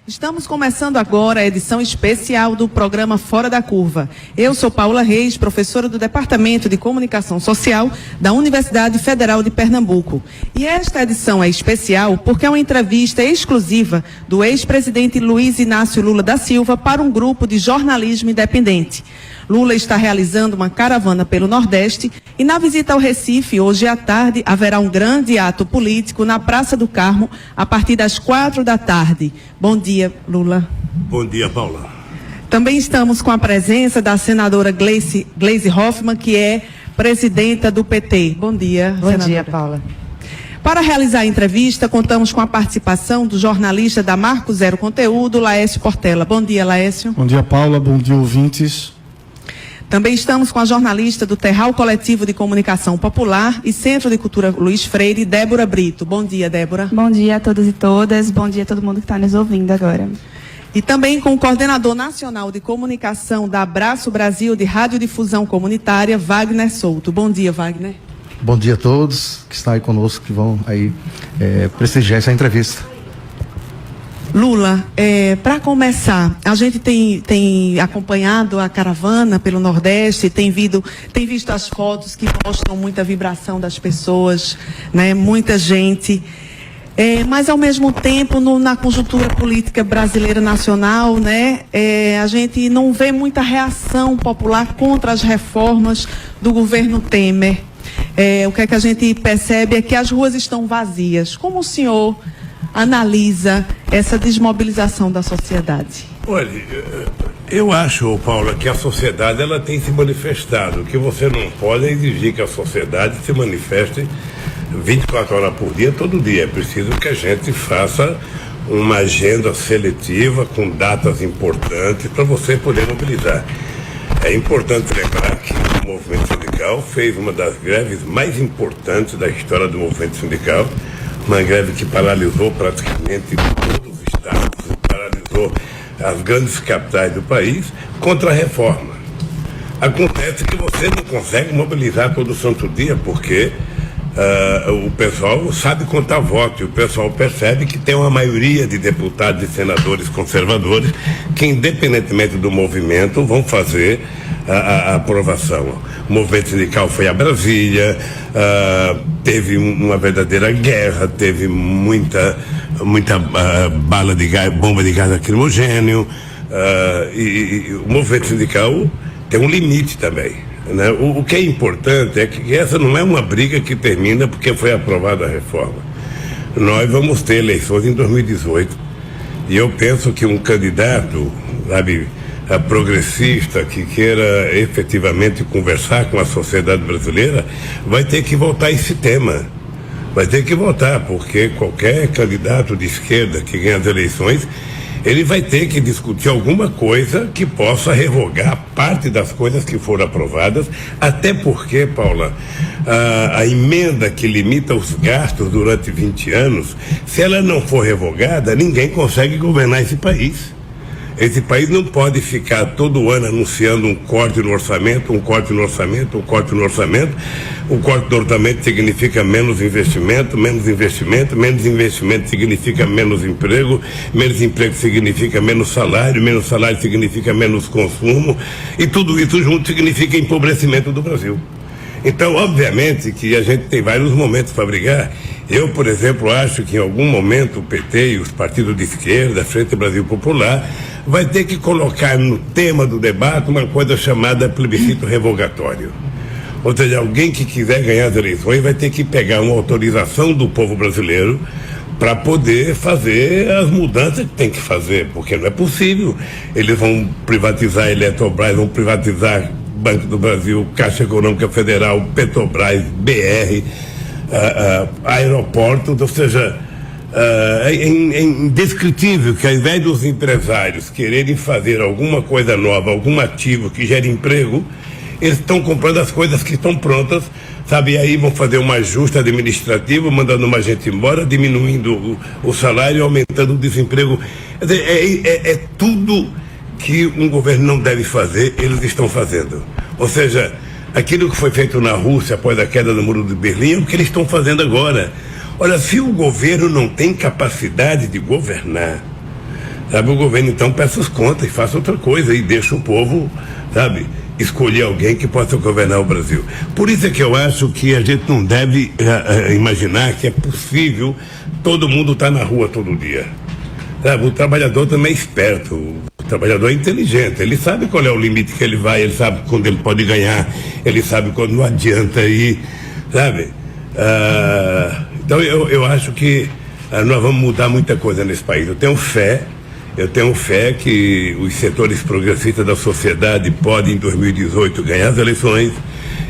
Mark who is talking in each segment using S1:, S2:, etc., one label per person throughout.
S1: Estamos começando agora a edição especial do programa Fora da Curva. Eu sou Paula Reis, professora do Departamento de Comunicação Social da Universidade Federal de Pernambuco. E esta edição é especial porque é uma entrevista exclusiva do ex-presidente Luiz Inácio Lula da Silva para um grupo de jornalismo independente. Lula está realizando uma caravana pelo Nordeste e na visita ao Recife, hoje à tarde, haverá um grande ato político na Praça do Carmo a partir das 4 da tarde. Bom dia, Lula.
S2: Bom dia, Paula.
S1: Também estamos com a presença da senadora Gleisi Hoffmann, que é presidenta do PT. Bom dia,
S3: senadora. Bom dia, Paula.
S1: Para realizar a entrevista, contamos com a participação do jornalista da Marco Zero Conteúdo, Laércio Portela. Bom dia, Laércio.
S4: Bom dia, Paula. Bom dia, ouvintes.
S1: Também estamos com a jornalista do Terral Coletivo de Comunicação Popular e Centro de Cultura Luiz Freire, Débora Brito. Bom dia, Débora.
S3: Bom dia a todos e todas. Bom dia a todo mundo que está nos ouvindo agora.
S1: E também com o coordenador nacional de comunicação da Abraço Brasil de Radiodifusão Comunitária, Wagner Souto. Bom dia, Wagner.
S5: Bom dia a todos que estão aí conosco, que vão aí prestigiar essa entrevista.
S1: Lula, para começar, a gente tem acompanhado a caravana pelo Nordeste, tem visto as fotos que mostram muita vibração das pessoas, né? Muita gente. Mas, ao mesmo tempo, na conjuntura política brasileira nacional, né, a gente não vê muita reação popular contra as reformas do governo Temer. O que é que a gente percebe é que as ruas estão vazias. Como o senhor analisa essa desmobilização da sociedade?
S2: Olha, eu acho, Paula, que a sociedade ela tem se manifestado. O que você não pode é exigir que a sociedade se manifeste 24 horas por dia, todo dia. É preciso que a gente faça uma agenda seletiva com datas importantes para você poder mobilizar. É importante lembrar que o movimento sindical fez uma das greves mais importantes da história do movimento sindical, uma greve que paralisou praticamente todos os estados, paralisou as grandes capitais do país contra a reforma. Acontece que você não consegue mobilizar todo santo dia porque o pessoal sabe contar voto e o pessoal percebe que tem uma maioria de deputados e senadores conservadores que, independentemente do movimento, vão fazer a aprovação. O movimento sindical foi a Brasília, teve uma verdadeira guerra, teve muita bala de gás, bomba de gás lacrimogêneo, e o movimento sindical tem um limite também, né? O que é importante é que essa não é uma briga que termina porque foi aprovada a reforma. Nós vamos ter eleições em 2018 e eu penso que um candidato, sabe, progressista que queira efetivamente conversar com a sociedade brasileira vai ter que voltar a esse tema. Vai ter que votar, porque qualquer candidato de esquerda que ganha as eleições, ele vai ter que discutir alguma coisa que possa revogar parte das coisas que foram aprovadas, até porque, Paula, a emenda que limita os gastos durante 20 anos, se ela não for revogada, ninguém consegue governar esse país. Esse país não pode ficar todo ano anunciando um corte no orçamento, um corte no orçamento, um corte no orçamento. O corte do orçamento significa menos investimento, menos investimento, menos investimento significa menos emprego significa menos salário significa menos consumo, e tudo isso junto significa empobrecimento do Brasil. Então, obviamente que a gente tem vários momentos para brigar. Eu, por exemplo, acho que em algum momento o PT e os partidos de esquerda, a Frente Brasil Popular, vai ter que colocar no tema do debate uma coisa chamada plebiscito revogatório. Ou seja, alguém que quiser ganhar as eleições vai ter que pegar uma autorização do povo brasileiro para poder fazer as mudanças que tem que fazer, porque não é possível. Eles vão privatizar a Eletrobras, vão privatizar Banco do Brasil, Caixa Econômica Federal, Petrobras, BR, aeroportos, ou seja, é indescritível que ao invés dos empresários quererem fazer alguma coisa nova, algum ativo que gere emprego, eles estão comprando as coisas que estão prontas, sabe? E aí vão fazer um ajuste administrativo, mandando uma gente embora, diminuindo o salário, aumentando o desemprego. É tudo que um governo não deve fazer, eles estão fazendo. Ou seja, aquilo que foi feito na Rússia após a queda do Muro de Berlim é o que eles estão fazendo agora. Olha, se o governo não tem capacidade de governar, Sabe, o governo então peça as contas e faça outra coisa e deixa o povo, sabe, escolher alguém que possa governar o Brasil. Por isso é que eu acho que a gente não deve imaginar que é possível todo mundo estar na rua todo dia. Sabe, o trabalhador também é esperto, o trabalhador é inteligente, ele sabe qual é o limite que ele vai, ele sabe quando ele pode ganhar, ele sabe quando não adianta ir, sabe? Então eu acho que nós vamos mudar muita coisa nesse país. Eu tenho fé que os setores progressistas da sociedade podem, em 2018, ganhar as eleições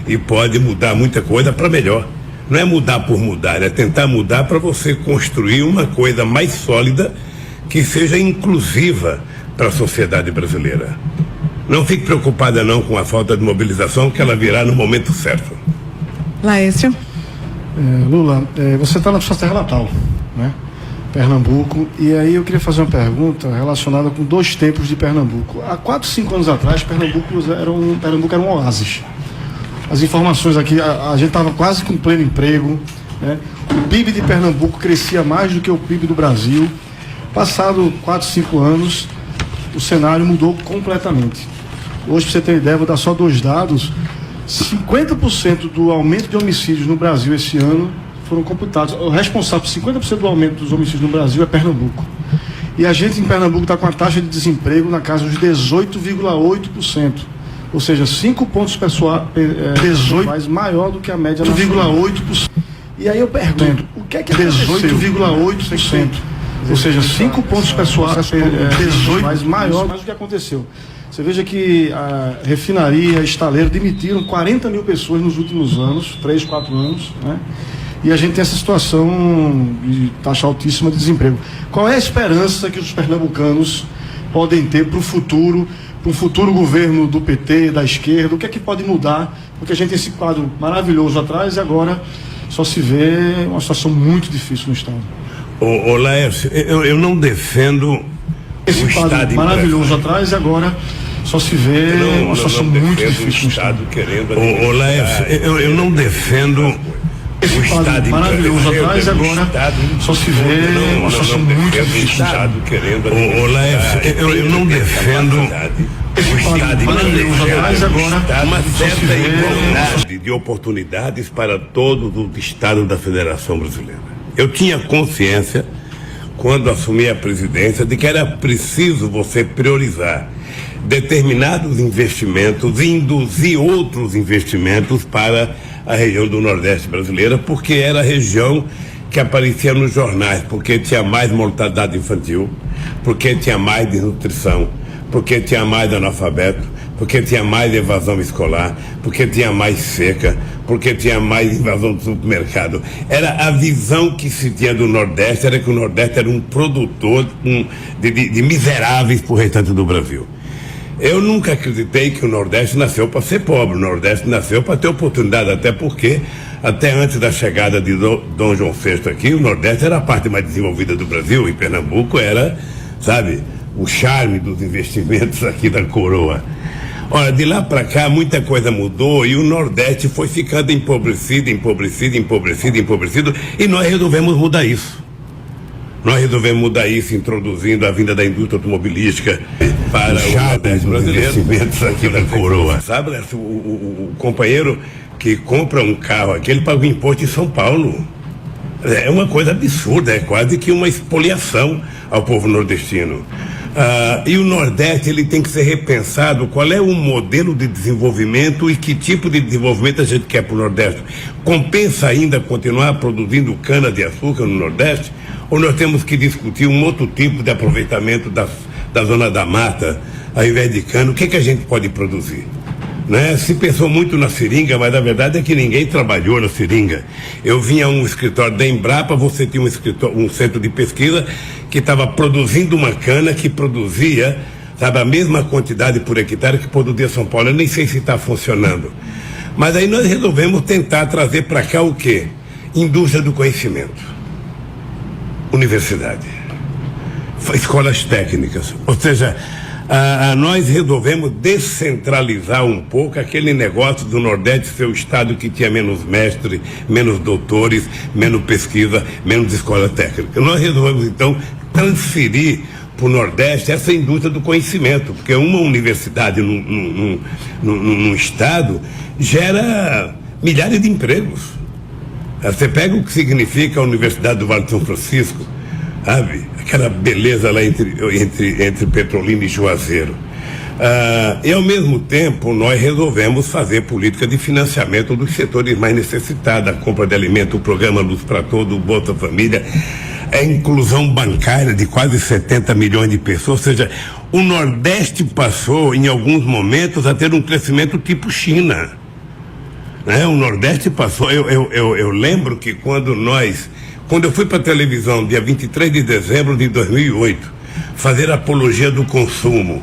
S2: e pode mudar muita coisa para melhor. Não é mudar por mudar, é tentar mudar para você construir uma coisa mais sólida que seja inclusiva para a sociedade brasileira. Não fique preocupada não com a falta de mobilização, que ela virá no momento certo.
S1: Laércio.
S4: Lula, você está na sua terra natal, né? Pernambuco, e aí eu queria fazer uma pergunta relacionada com dois tempos de Pernambuco. Há 4, 5 anos atrás, Pernambuco era um oásis. As informações aqui, a gente estava quase com pleno emprego, né? O PIB de Pernambuco crescia mais do que o PIB do Brasil. Passado 4, 5 anos, o cenário mudou completamente. Hoje, para você ter ideia, vou dar só 2 dados. 50% do aumento de homicídios no Brasil esse ano foram computados. O responsável por 50% do aumento dos homicídios no Brasil é Pernambuco. E a gente em Pernambuco está com a taxa de desemprego na casa dos 18,8%. Ou seja, 5 pontos percentuais maior do que a média nacional. 18%. E aí eu pergunto, o que é 18,8%? Ou seja, 5 pontos percentuais maior do que aconteceu. Você veja que a refinaria, a estaleiro demitiram 40 mil pessoas nos últimos anos, 3, 4 anos, né? E a gente tem essa situação de taxa altíssima de desemprego. Qual é a esperança que os pernambucanos podem ter para o futuro governo do PT, da esquerda? O que é que pode mudar? Porque a gente tem esse quadro maravilhoso atrás e agora só se vê uma situação muito difícil no Estado.
S2: Ô Laércio, eu não defendo
S4: esse
S2: o
S4: quadro
S2: Estado
S4: maravilhoso atrás e agora só se vê uma situação muito difícil no Estado.
S2: Ô Laércio, eu não defendo
S4: esse quadro maravilhoso atrás e agora só se vê uma situação muito difícil no Estado.
S2: Ô Laércio, eu não defendo o Estado maravilhoso atrás e agora uma certa igualdade de oportunidades para todos os estados da Federação Brasileira. Eu tinha consciência, quando assumi a presidência, de que era preciso você priorizar determinados investimentos e induzir outros investimentos para a região do Nordeste brasileira, porque era a região que aparecia nos jornais, porque tinha mais mortalidade infantil, porque tinha mais desnutrição, porque tinha mais analfabeto, porque tinha mais evasão escolar, porque tinha mais seca, porque tinha mais invasão do supermercado. Era a visão que se tinha do Nordeste, era que o Nordeste era um produtor de miseráveis para o restante do Brasil. Eu nunca acreditei que o Nordeste nasceu para ser pobre, o Nordeste nasceu para ter oportunidade, até porque, até antes da chegada de Dom João VI aqui, o Nordeste era a parte mais desenvolvida do Brasil, e Pernambuco era, sabe, o charme dos investimentos aqui da coroa. Olha, de lá para cá muita coisa mudou e o Nordeste foi ficando empobrecido, e nós resolvemos mudar isso. Nós resolvemos mudar isso introduzindo a vinda da indústria automobilística para o Nordeste brasileiro. Investimentos aqui da coroa. Sabe, o companheiro que compra um carro aqui, ele paga o imposto em São Paulo. É uma coisa absurda, é quase que uma expoliação ao povo nordestino. E o Nordeste, ele tem que ser repensado. Qual é o modelo de desenvolvimento e que tipo de desenvolvimento a gente quer para o Nordeste? Compensa ainda continuar produzindo cana-de-açúcar no Nordeste? Ou nós temos que discutir um outro tipo de aproveitamento da zona da mata, ao invés de cana? O que a gente pode produzir? Né? Se pensou muito na seringa, mas a verdade é que ninguém trabalhou na seringa. Eu vinha a um escritório da Embrapa, você tinha um centro de pesquisa que estava produzindo uma cana que produzia, sabe, a mesma quantidade por hectare que produzia São Paulo. Eu nem sei se está funcionando. Mas aí nós resolvemos tentar trazer para cá o quê? Indústria do conhecimento. Universidade. Escolas técnicas. Ou seja, nós resolvemos descentralizar um pouco aquele negócio do Nordeste ser o estado que tinha menos mestres, menos doutores, menos pesquisa, menos escola técnica. Nós resolvemos então transferir para o Nordeste essa indústria do conhecimento, porque uma universidade num estado gera milhares de empregos. Você pega o que significa a Universidade do Vale de São Francisco, sabe? Aquela beleza lá entre Petrolina e Juazeiro. E ao mesmo tempo nós resolvemos fazer política de financiamento dos setores mais necessitados, a compra de alimento, o programa Luz para Todos, o Bolsa Família, a inclusão bancária de quase 70 milhões de pessoas. Ou seja, o Nordeste passou em alguns momentos a ter um crescimento tipo China, né? O Nordeste passou, eu lembro que quando eu fui para a televisão dia 23 de dezembro de 2008 fazer apologia do consumo,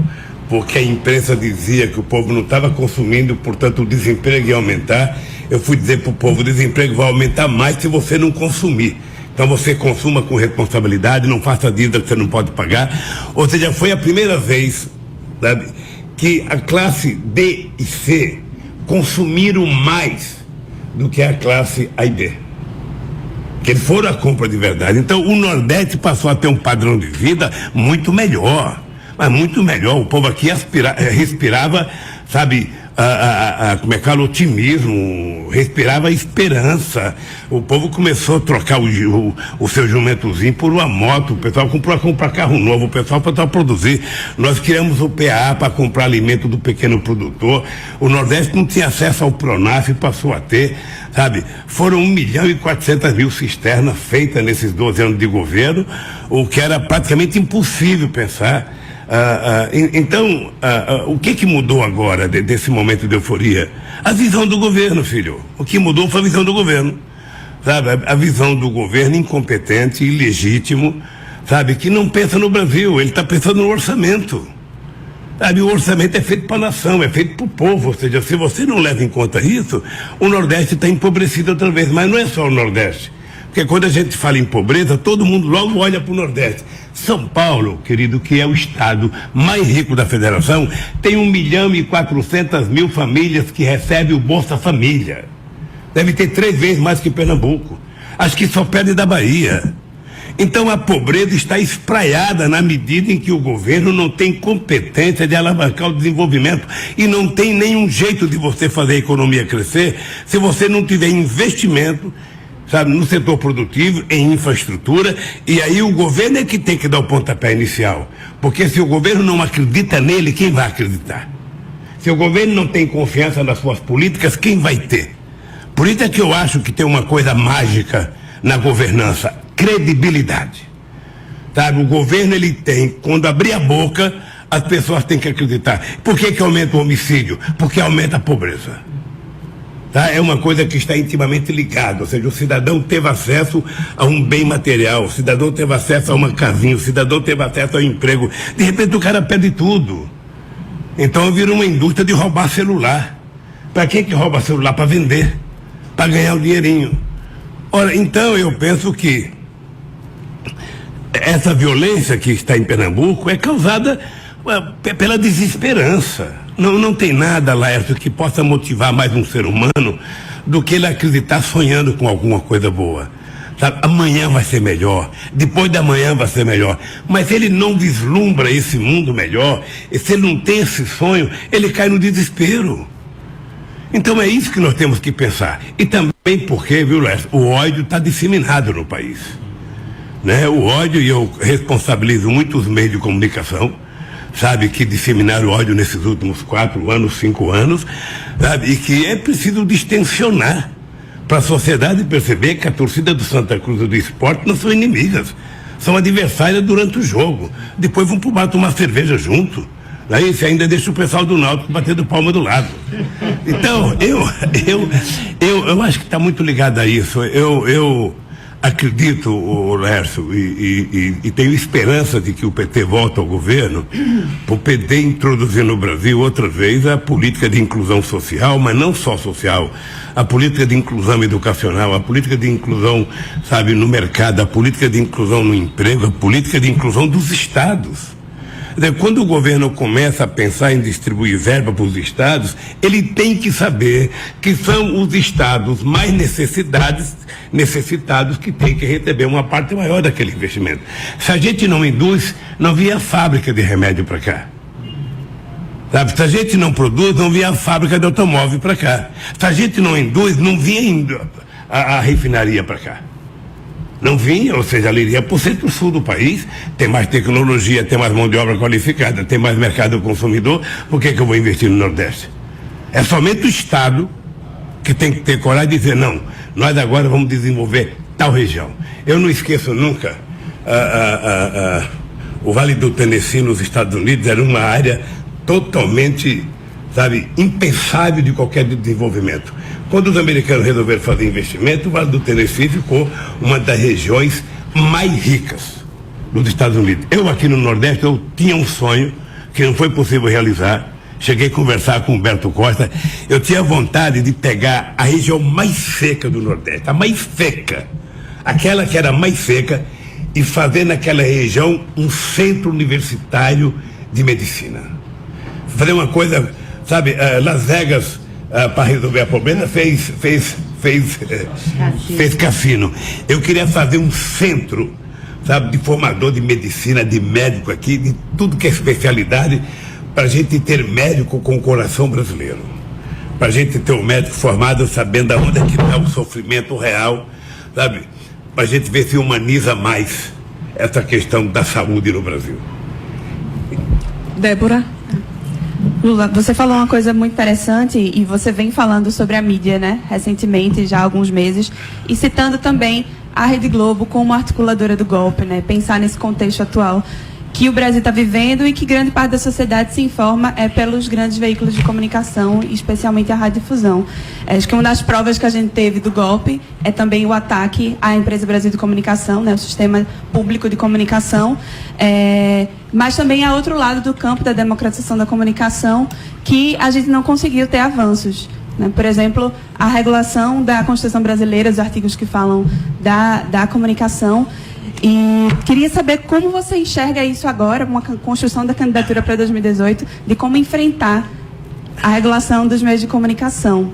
S2: porque a imprensa dizia que o povo não estava consumindo, portanto o desemprego ia aumentar. Eu fui dizer para o povo: o desemprego vai aumentar mais se você não consumir. Então você consuma com responsabilidade, não faça dívida que você não pode pagar. Ou seja, foi a primeira vez, sabe, que a classe D e C consumiram mais do que a classe A e B. Que eles foram à compra de verdade. Então o Nordeste passou a ter um padrão de vida muito melhor. Mas muito melhor. O povo aqui respirava, sabe, como é que fala, otimismo, respirava esperança. O povo começou a trocar o seu jumentozinho por uma moto. O pessoal comprou a comprar carro novo, o pessoal passou a produzir. Nós criamos o PA para comprar alimento do pequeno produtor. O Nordeste não tinha acesso ao Pronaf, passou a ter, sabe? Foram 1.400.000 cisternas feitas nesses 12 anos de governo, o que era praticamente impossível pensar. Então, o que mudou agora desse momento de euforia? A visão do governo, filho. O que mudou foi a visão do governo, sabe? A visão do governo incompetente, ilegítimo, sabe? Que não pensa no Brasil, ele está pensando no orçamento, sabe? O orçamento é feito para a nação, é feito para o povo. Ou seja, se você não leva em conta isso, o Nordeste está empobrecido outra vez. Mas não é só o Nordeste, porque quando a gente fala em pobreza, todo mundo logo olha para o Nordeste. São Paulo, querido, que é o estado mais rico da federação, tem 1.400.000 famílias que recebem o Bolsa Família. Deve ter 3 vezes mais que Pernambuco. Acho que só perde da Bahia. Então a pobreza está espraiada na medida em que o governo não tem competência de alavancar o desenvolvimento, e não tem nenhum jeito de você fazer a economia crescer se você não tiver investimento, sabe, no setor produtivo, em infraestrutura. E aí o governo é que tem que dar o pontapé inicial, porque se o governo não acredita nele, quem vai acreditar? Se o governo não tem confiança nas suas políticas, quem vai ter? Por isso é que eu acho que tem uma coisa mágica na governança: credibilidade, sabe? O governo, ele tem, quando abrir a boca, as pessoas têm que acreditar. Por que aumenta o homicídio? Porque aumenta a pobreza. Tá? É uma coisa que está intimamente ligada. Ou seja, o cidadão teve acesso a um bem material, o cidadão teve acesso a uma casinha, o cidadão teve acesso ao emprego. De repente o cara perde tudo. Então vira uma indústria de roubar celular. Para que rouba celular? Para vender, para ganhar o dinheirinho. Ora, então eu penso que essa violência que está em Pernambuco é causada pela desesperança. Não tem nada, Laércio, que possa motivar mais um ser humano do que ele acreditar sonhando com alguma coisa boa. Sabe? Amanhã vai ser melhor, depois da manhã vai ser melhor. Mas ele não vislumbra esse mundo melhor, se ele não tem esse sonho, ele cai no desespero. Então é isso que nós temos que pensar. E também porque, viu, Laércio, o ódio está disseminado no país, né? O ódio, e eu responsabilizo muitos meios de comunicação, sabe, que disseminaram ódio nesses últimos 4 anos, 5 anos, sabe, e que é preciso distensionar para a sociedade perceber que a torcida do Santa Cruz e do Sport não são inimigas, são adversárias durante o jogo. Depois vão pro bar tomar cerveja junto. Aí você ainda deixa o pessoal do Náutico batendo palma do lado. Então, eu acho que está muito ligado a isso. Eu acredito, Lércio, e tenho esperança de que o PT volte ao governo, para o PT introduzir no Brasil outra vez a política de inclusão social, mas não só social, a política de inclusão educacional, a política de inclusão, sabe, no mercado, a política de inclusão no emprego, a política de inclusão dos estados. Quando o governo começa a pensar em distribuir verba para os estados, ele tem que saber que são os estados mais necessitados que têm que receber uma parte maior daquele investimento. Se a gente não induz não vinha fábrica de remédio para cá. Sabe? Se a gente não produz, não vinha a fábrica de automóvel para cá. Se a gente não induz, não vinha a refinaria para cá. Não vinha, ou seja, ela iria para o centro-sul do país, tem mais tecnologia, tem mais mão de obra qualificada, tem mais mercado consumidor, por que eu vou investir no Nordeste? É somente o Estado que tem que ter coragem de dizer, não, nós agora vamos desenvolver tal região. Eu não esqueço nunca, o Vale do Tennessee nos Estados Unidos era uma área totalmente, sabe, impensável de qualquer desenvolvimento. Quando os americanos resolveram fazer investimento, o Vale do Tennessee ficou uma das regiões mais ricas dos Estados Unidos. Eu aqui no Nordeste, eu tinha um sonho que não foi possível realizar. Cheguei a conversar com o Humberto Costa, eu tinha vontade de pegar a região mais seca do Nordeste, a mais seca, aquela que era mais seca, e fazer naquela região um centro universitário de medicina. Fazer uma coisa, sabe, Las Vegas, para resolver a problema, fez cassino. Eu queria fazer um centro, sabe, de formador de medicina, de médico aqui, de tudo que é especialidade, para a gente ter médico com o coração brasileiro. Para a gente ter um médico formado sabendo aonde é que está o sofrimento real, sabe? Para a gente ver se humaniza mais essa questão da saúde no Brasil.
S1: Débora?
S3: Lula, você falou uma coisa muito interessante e você vem falando sobre a mídia, né? Recentemente, já há alguns meses, e citando também a Rede Globo como articuladora do golpe, né? Pensar nesse contexto atual que o Brasil está vivendo e que grande parte da sociedade se informa pelos grandes veículos de comunicação, especialmente a radiodifusão. Acho que uma das provas que a gente teve do golpe é também o ataque à Empresa Brasil de Comunicação, né, o sistema público de comunicação, mas também há outro lado do campo da democratização da comunicação que a gente não conseguiu ter avanços. Né? Por exemplo, a regulação da Constituição brasileira, os artigos que falam da comunicação. E queria saber como você enxerga isso agora, uma construção da candidatura para 2018, de como enfrentar a regulação dos meios de comunicação.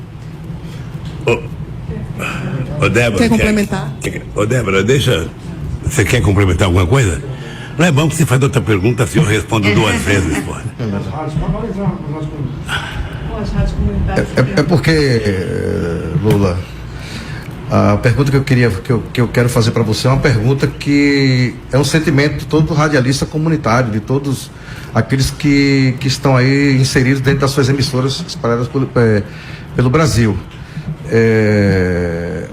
S2: Débora,
S1: quer complementar?
S2: Débora, você quer complementar alguma coisa? Não é bom que você faz outra pergunta se eu respondo duas vezes, pô.
S5: É porque, Lula, a pergunta que eu quero fazer para você é uma pergunta que é um sentimento de todo radialista comunitário, de todos aqueles que estão aí inseridos dentro das suas emissoras espalhadas pelo Brasil.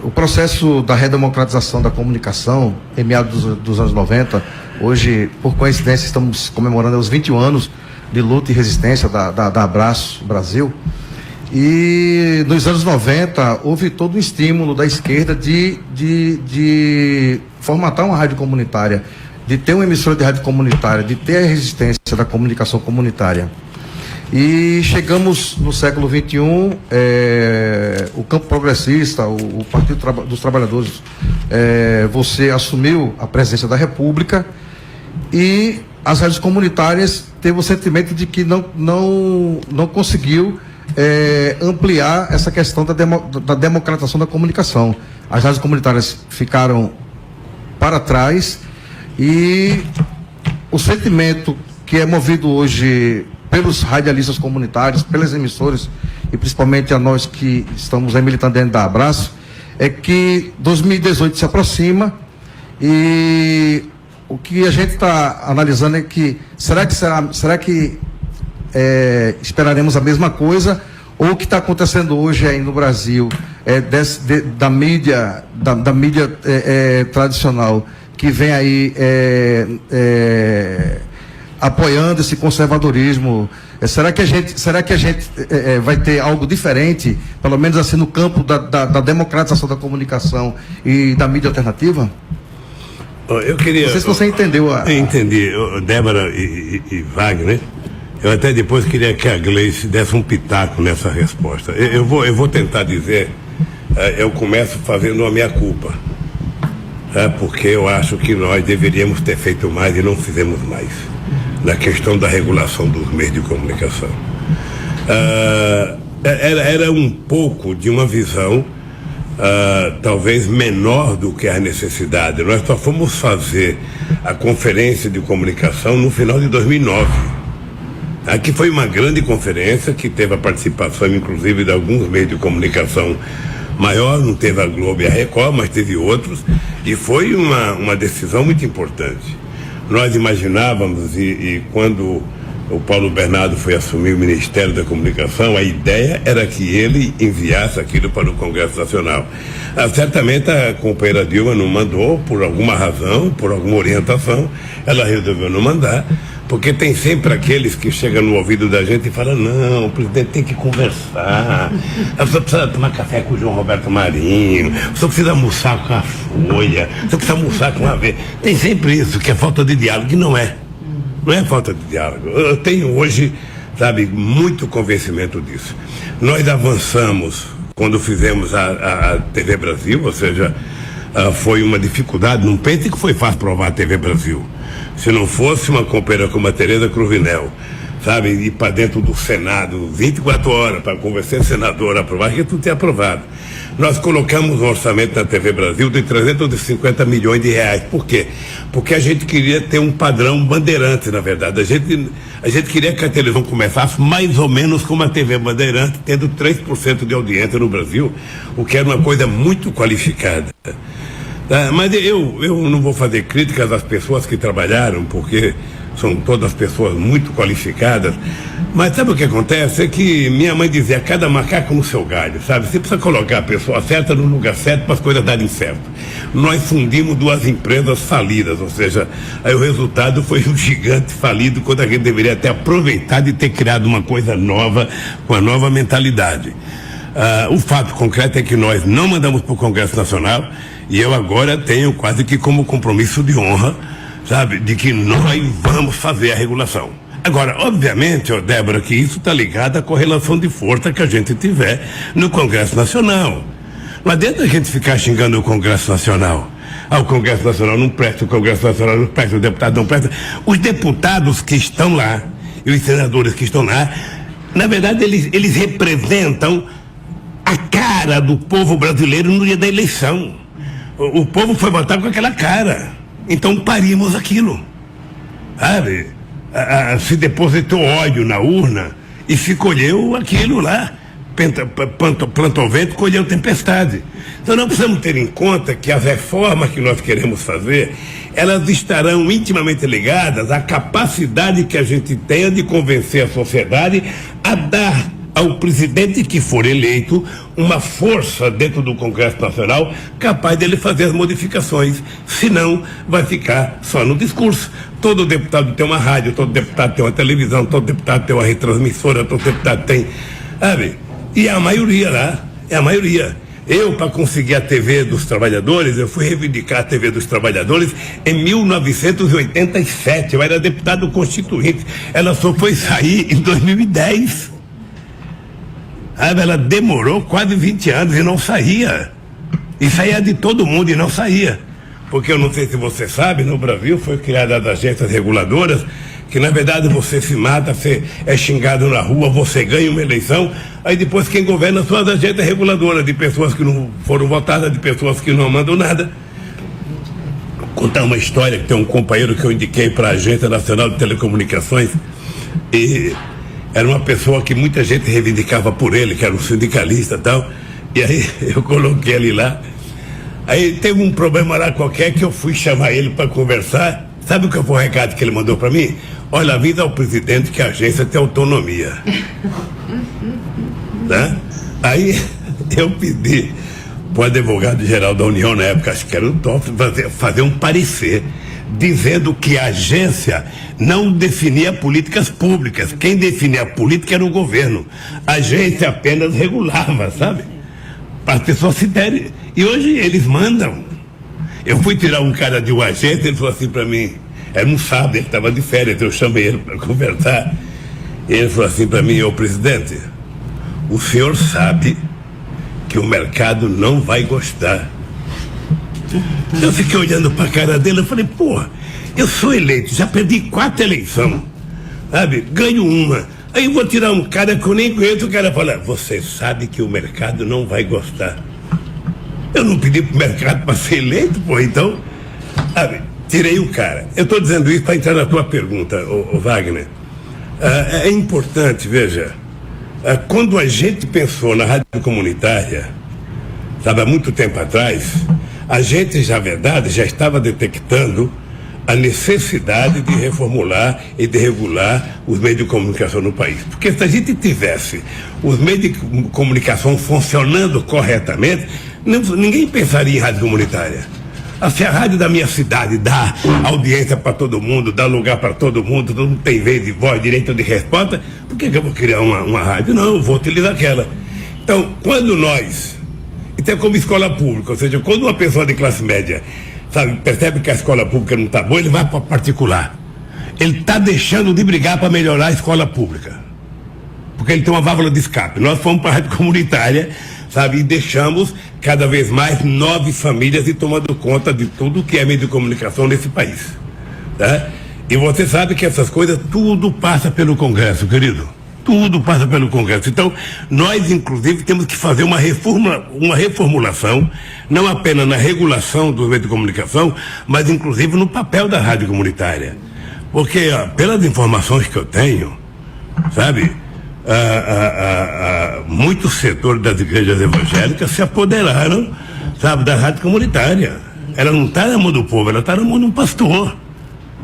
S5: O processo da redemocratização da comunicação, em meados dos anos 90, hoje, por coincidência, estamos comemorando os 21 anos de luta e resistência da Abraço Brasil. E nos anos 90 houve todo um estímulo da esquerda de formatar uma rádio comunitária, de ter uma emissora de rádio comunitária, de ter a resistência da comunicação comunitária. E chegamos no século XXI, o campo progressista, o Partido dos Trabalhadores, você assumiu a presidência da República e as rádios comunitárias teve o sentimento de que não conseguiu ampliar essa questão da democratização da comunicação. As rádios comunitárias ficaram para trás e o sentimento que é movido hoje pelos radialistas comunitários, pelas emissoras e principalmente a nós que estamos aí militando dentro da Abraço, é que 2018 se aproxima e o que a gente está analisando é que será que esperaremos a mesma coisa, ou o que está acontecendo hoje aí no Brasil da mídia tradicional que vem aí apoiando esse conservadorismo? Será que a gente vai ter algo diferente, pelo menos assim no campo da democratização da comunicação e da mídia alternativa?
S2: Eu queria... Não sei
S5: se você entendeu
S2: Eu entendi, Débora e Wagner. Eu até depois queria que a Gleice desse um pitaco nessa resposta. Eu vou tentar dizer, eu começo fazendo a minha culpa, porque eu acho que nós deveríamos ter feito mais e não fizemos mais, na questão da regulação dos meios de comunicação. Era um pouco de uma visão talvez menor do que a necessidade. Nós só fomos fazer a conferência de comunicação no final de 2009. Aqui foi uma grande conferência que teve a participação, inclusive, de alguns meios de comunicação maior, não teve a Globo e a Record, mas teve outros, e foi uma decisão muito importante. Nós imaginávamos, e quando o Paulo Bernardo foi assumir o Ministério da Comunicação, a ideia era que ele enviasse aquilo para o Congresso Nacional. Certamente a companheira Dilma não mandou, por alguma razão, por alguma orientação, ela resolveu não mandar, porque tem sempre aqueles que chegam no ouvido da gente e falam: não, o presidente tem que conversar, você precisa tomar café com o João Roberto Marinho, você precisa almoçar com a Folha, você precisa almoçar com a Veja. Tem sempre isso, que é falta de diálogo, e não é. Não é falta de diálogo. Eu tenho hoje, sabe, muito convencimento disso. Nós avançamos quando fizemos a TV Brasil, ou seja, foi uma dificuldade. Não pense que foi fácil provar a TV Brasil. Se não fosse uma companheira como a Tereza Cruvinel, sabe, ir para dentro do Senado 24 horas para convencer o senador a aprovar, que tudo tinha aprovado. Nós colocamos um orçamento na TV Brasil de 350 milhões de reais. Por quê? Porque a gente queria ter um padrão Bandeirante, na verdade. A gente queria que a televisão começasse mais ou menos como a TV Bandeirante, tendo 3% de audiência no Brasil, o que era uma coisa muito qualificada. Mas eu não vou fazer críticas às pessoas que trabalharam, porque são todas pessoas muito qualificadas. Mas sabe o que acontece? É que minha mãe dizia: cada macaco no seu galho, sabe? Você precisa colocar a pessoa certa no lugar certo para as coisas darem certo. Nós fundimos 2 empresas falidas, ou seja, aí o resultado foi um gigante falido, quando a gente deveria ter aproveitado e ter criado uma coisa nova, com a nova mentalidade. O fato concreto é que nós não mandamos para o Congresso Nacional, e eu agora tenho quase que como compromisso de honra, sabe, de que nós vamos fazer a regulação. Agora, obviamente, Débora, que isso está ligado à correlação de força que a gente tiver no Congresso Nacional. Não adianta a gente ficar xingando o Congresso Nacional. O Congresso Nacional não presta, o Congresso Nacional não presta, o deputado não presta. Os deputados que estão lá e os senadores que estão lá, na verdade, eles representam a cara do povo brasileiro no dia da eleição. O povo foi votar com aquela cara. Então parimos aquilo. Sabe? Se depositou ódio na urna e se colheu aquilo lá. Plantou vento, colheu tempestade. Então nós precisamos ter em conta que as reformas que nós queremos fazer, elas estarão intimamente ligadas à capacidade que a gente tenha de convencer a sociedade a dar ao presidente que for eleito uma força dentro do Congresso Nacional capaz dele fazer as modificações. Senão vai ficar só no discurso. Todo deputado tem uma rádio, todo deputado tem uma televisão, todo deputado tem uma retransmissora, todo deputado tem, sabe? E a maioria lá, é a maioria. Eu, para conseguir a TV dos Trabalhadores, eu fui reivindicar a TV dos Trabalhadores em 1987. Eu era deputado constituinte. Ela só foi sair em 2010. Ela demorou quase 20 anos e não saía. E saía de todo mundo e não saía. Porque eu não sei se você sabe, no Brasil foi criada as agências reguladoras, que na verdade você se mata, você é xingado na rua, você ganha uma eleição, aí depois quem governa são as agências reguladoras, de pessoas que não foram votadas, de pessoas que não mandam nada. Vou contar uma história, que tem um companheiro que eu indiquei para a Agência Nacional de Telecomunicações, e era uma pessoa que muita gente reivindicava por ele, que era um sindicalista e tal, e aí eu coloquei ele lá. Aí teve um problema lá qualquer que eu fui chamar ele para conversar. Sabe o que foi o recado que ele mandou para mim? Olha, avisa ao presidente que a agência tem autonomia. Tá? Aí eu pedi para o advogado-geral da União, na época, acho que era o Toffoli, fazer um parecer dizendo que a agência não definia políticas públicas. Quem definia a política era o governo. A agência apenas regulava, sabe? Para as pessoas se derem. E hoje eles mandam. Eu fui tirar um cara de uma agência, ele falou assim para mim, era um sábado, ele estava de férias, eu chamei ele para conversar. Ele falou assim para mim: ô presidente, o senhor sabe que o mercado não vai gostar. Eu fiquei olhando para a cara dele, eu falei: pô, eu sou eleito, já perdi 4 eleições, sabe? Ganho uma. Aí vou tirar um cara que eu nem conheço, o cara fala: você sabe que o mercado não vai gostar. Eu não pedi pro mercado para ser eleito, pô, então, sabe, tirei o cara. Eu estou dizendo isso para entrar na tua pergunta, ô Wagner. É importante, veja, quando a gente pensou na rádio comunitária, sabe, há muito tempo atrás, a gente, na verdade, já estava detectando a necessidade de reformular e de regular os meios de comunicação no país. Porque se a gente tivesse os meios de comunicação funcionando corretamente, ninguém pensaria em rádio comunitária. Se a rádio da minha cidade dá audiência para todo mundo, dá lugar para todo mundo tem vez de voz, direito de resposta, por que eu vou criar uma rádio? Não, eu vou utilizar aquela. Então, quando nós, então como escola pública, ou seja, quando uma pessoa de classe média, sabe, percebe que a escola pública não está boa, ele vai para particular. Ele está deixando de brigar para melhorar a escola pública, porque ele tem uma válvula de escape. Nós fomos para a rádio comunitária, sabe, e deixamos cada vez mais 9 famílias e tomando conta de tudo que é meio de comunicação nesse país, tá? E você sabe que essas coisas tudo passa pelo Congresso, querido. Tudo passa pelo Congresso. Então, nós, inclusive, temos que fazer uma reformulação, não apenas na regulação dos meios de comunicação, mas, inclusive, no papel da rádio comunitária. Porque, pelas informações que eu tenho, sabe, muitos setores das igrejas evangélicas se apoderaram, sabe, da rádio comunitária. Ela não está na mão do povo, ela está na mão de um pastor,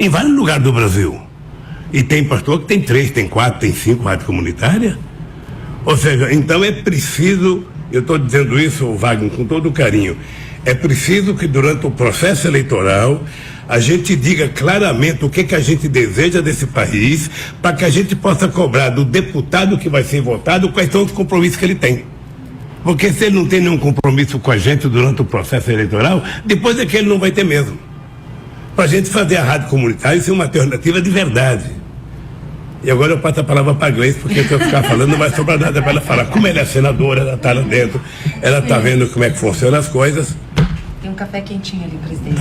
S2: em vários lugares do Brasil. E tem pastor que tem 3, tem 4, tem 5 rádios comunitárias. Ou seja, então é preciso, eu estou dizendo isso, Wagner, com todo carinho, é preciso que durante o processo eleitoral a gente diga claramente o que a gente deseja desse país, para que a gente possa cobrar do deputado que vai ser votado quais são os compromissos que ele tem. Porque se ele não tem nenhum compromisso com a gente durante o processo eleitoral, depois é que ele não vai ter mesmo. Para a gente fazer a rádio comunitária ser uma alternativa de verdade. E agora eu passo a palavra para a Gleice, porque se eu ficar falando não vai sobrar nada para ela falar. Como ela é senadora, ela está lá dentro, ela está vendo como é que funcionam as coisas.
S6: Tem um café quentinho ali, presidente.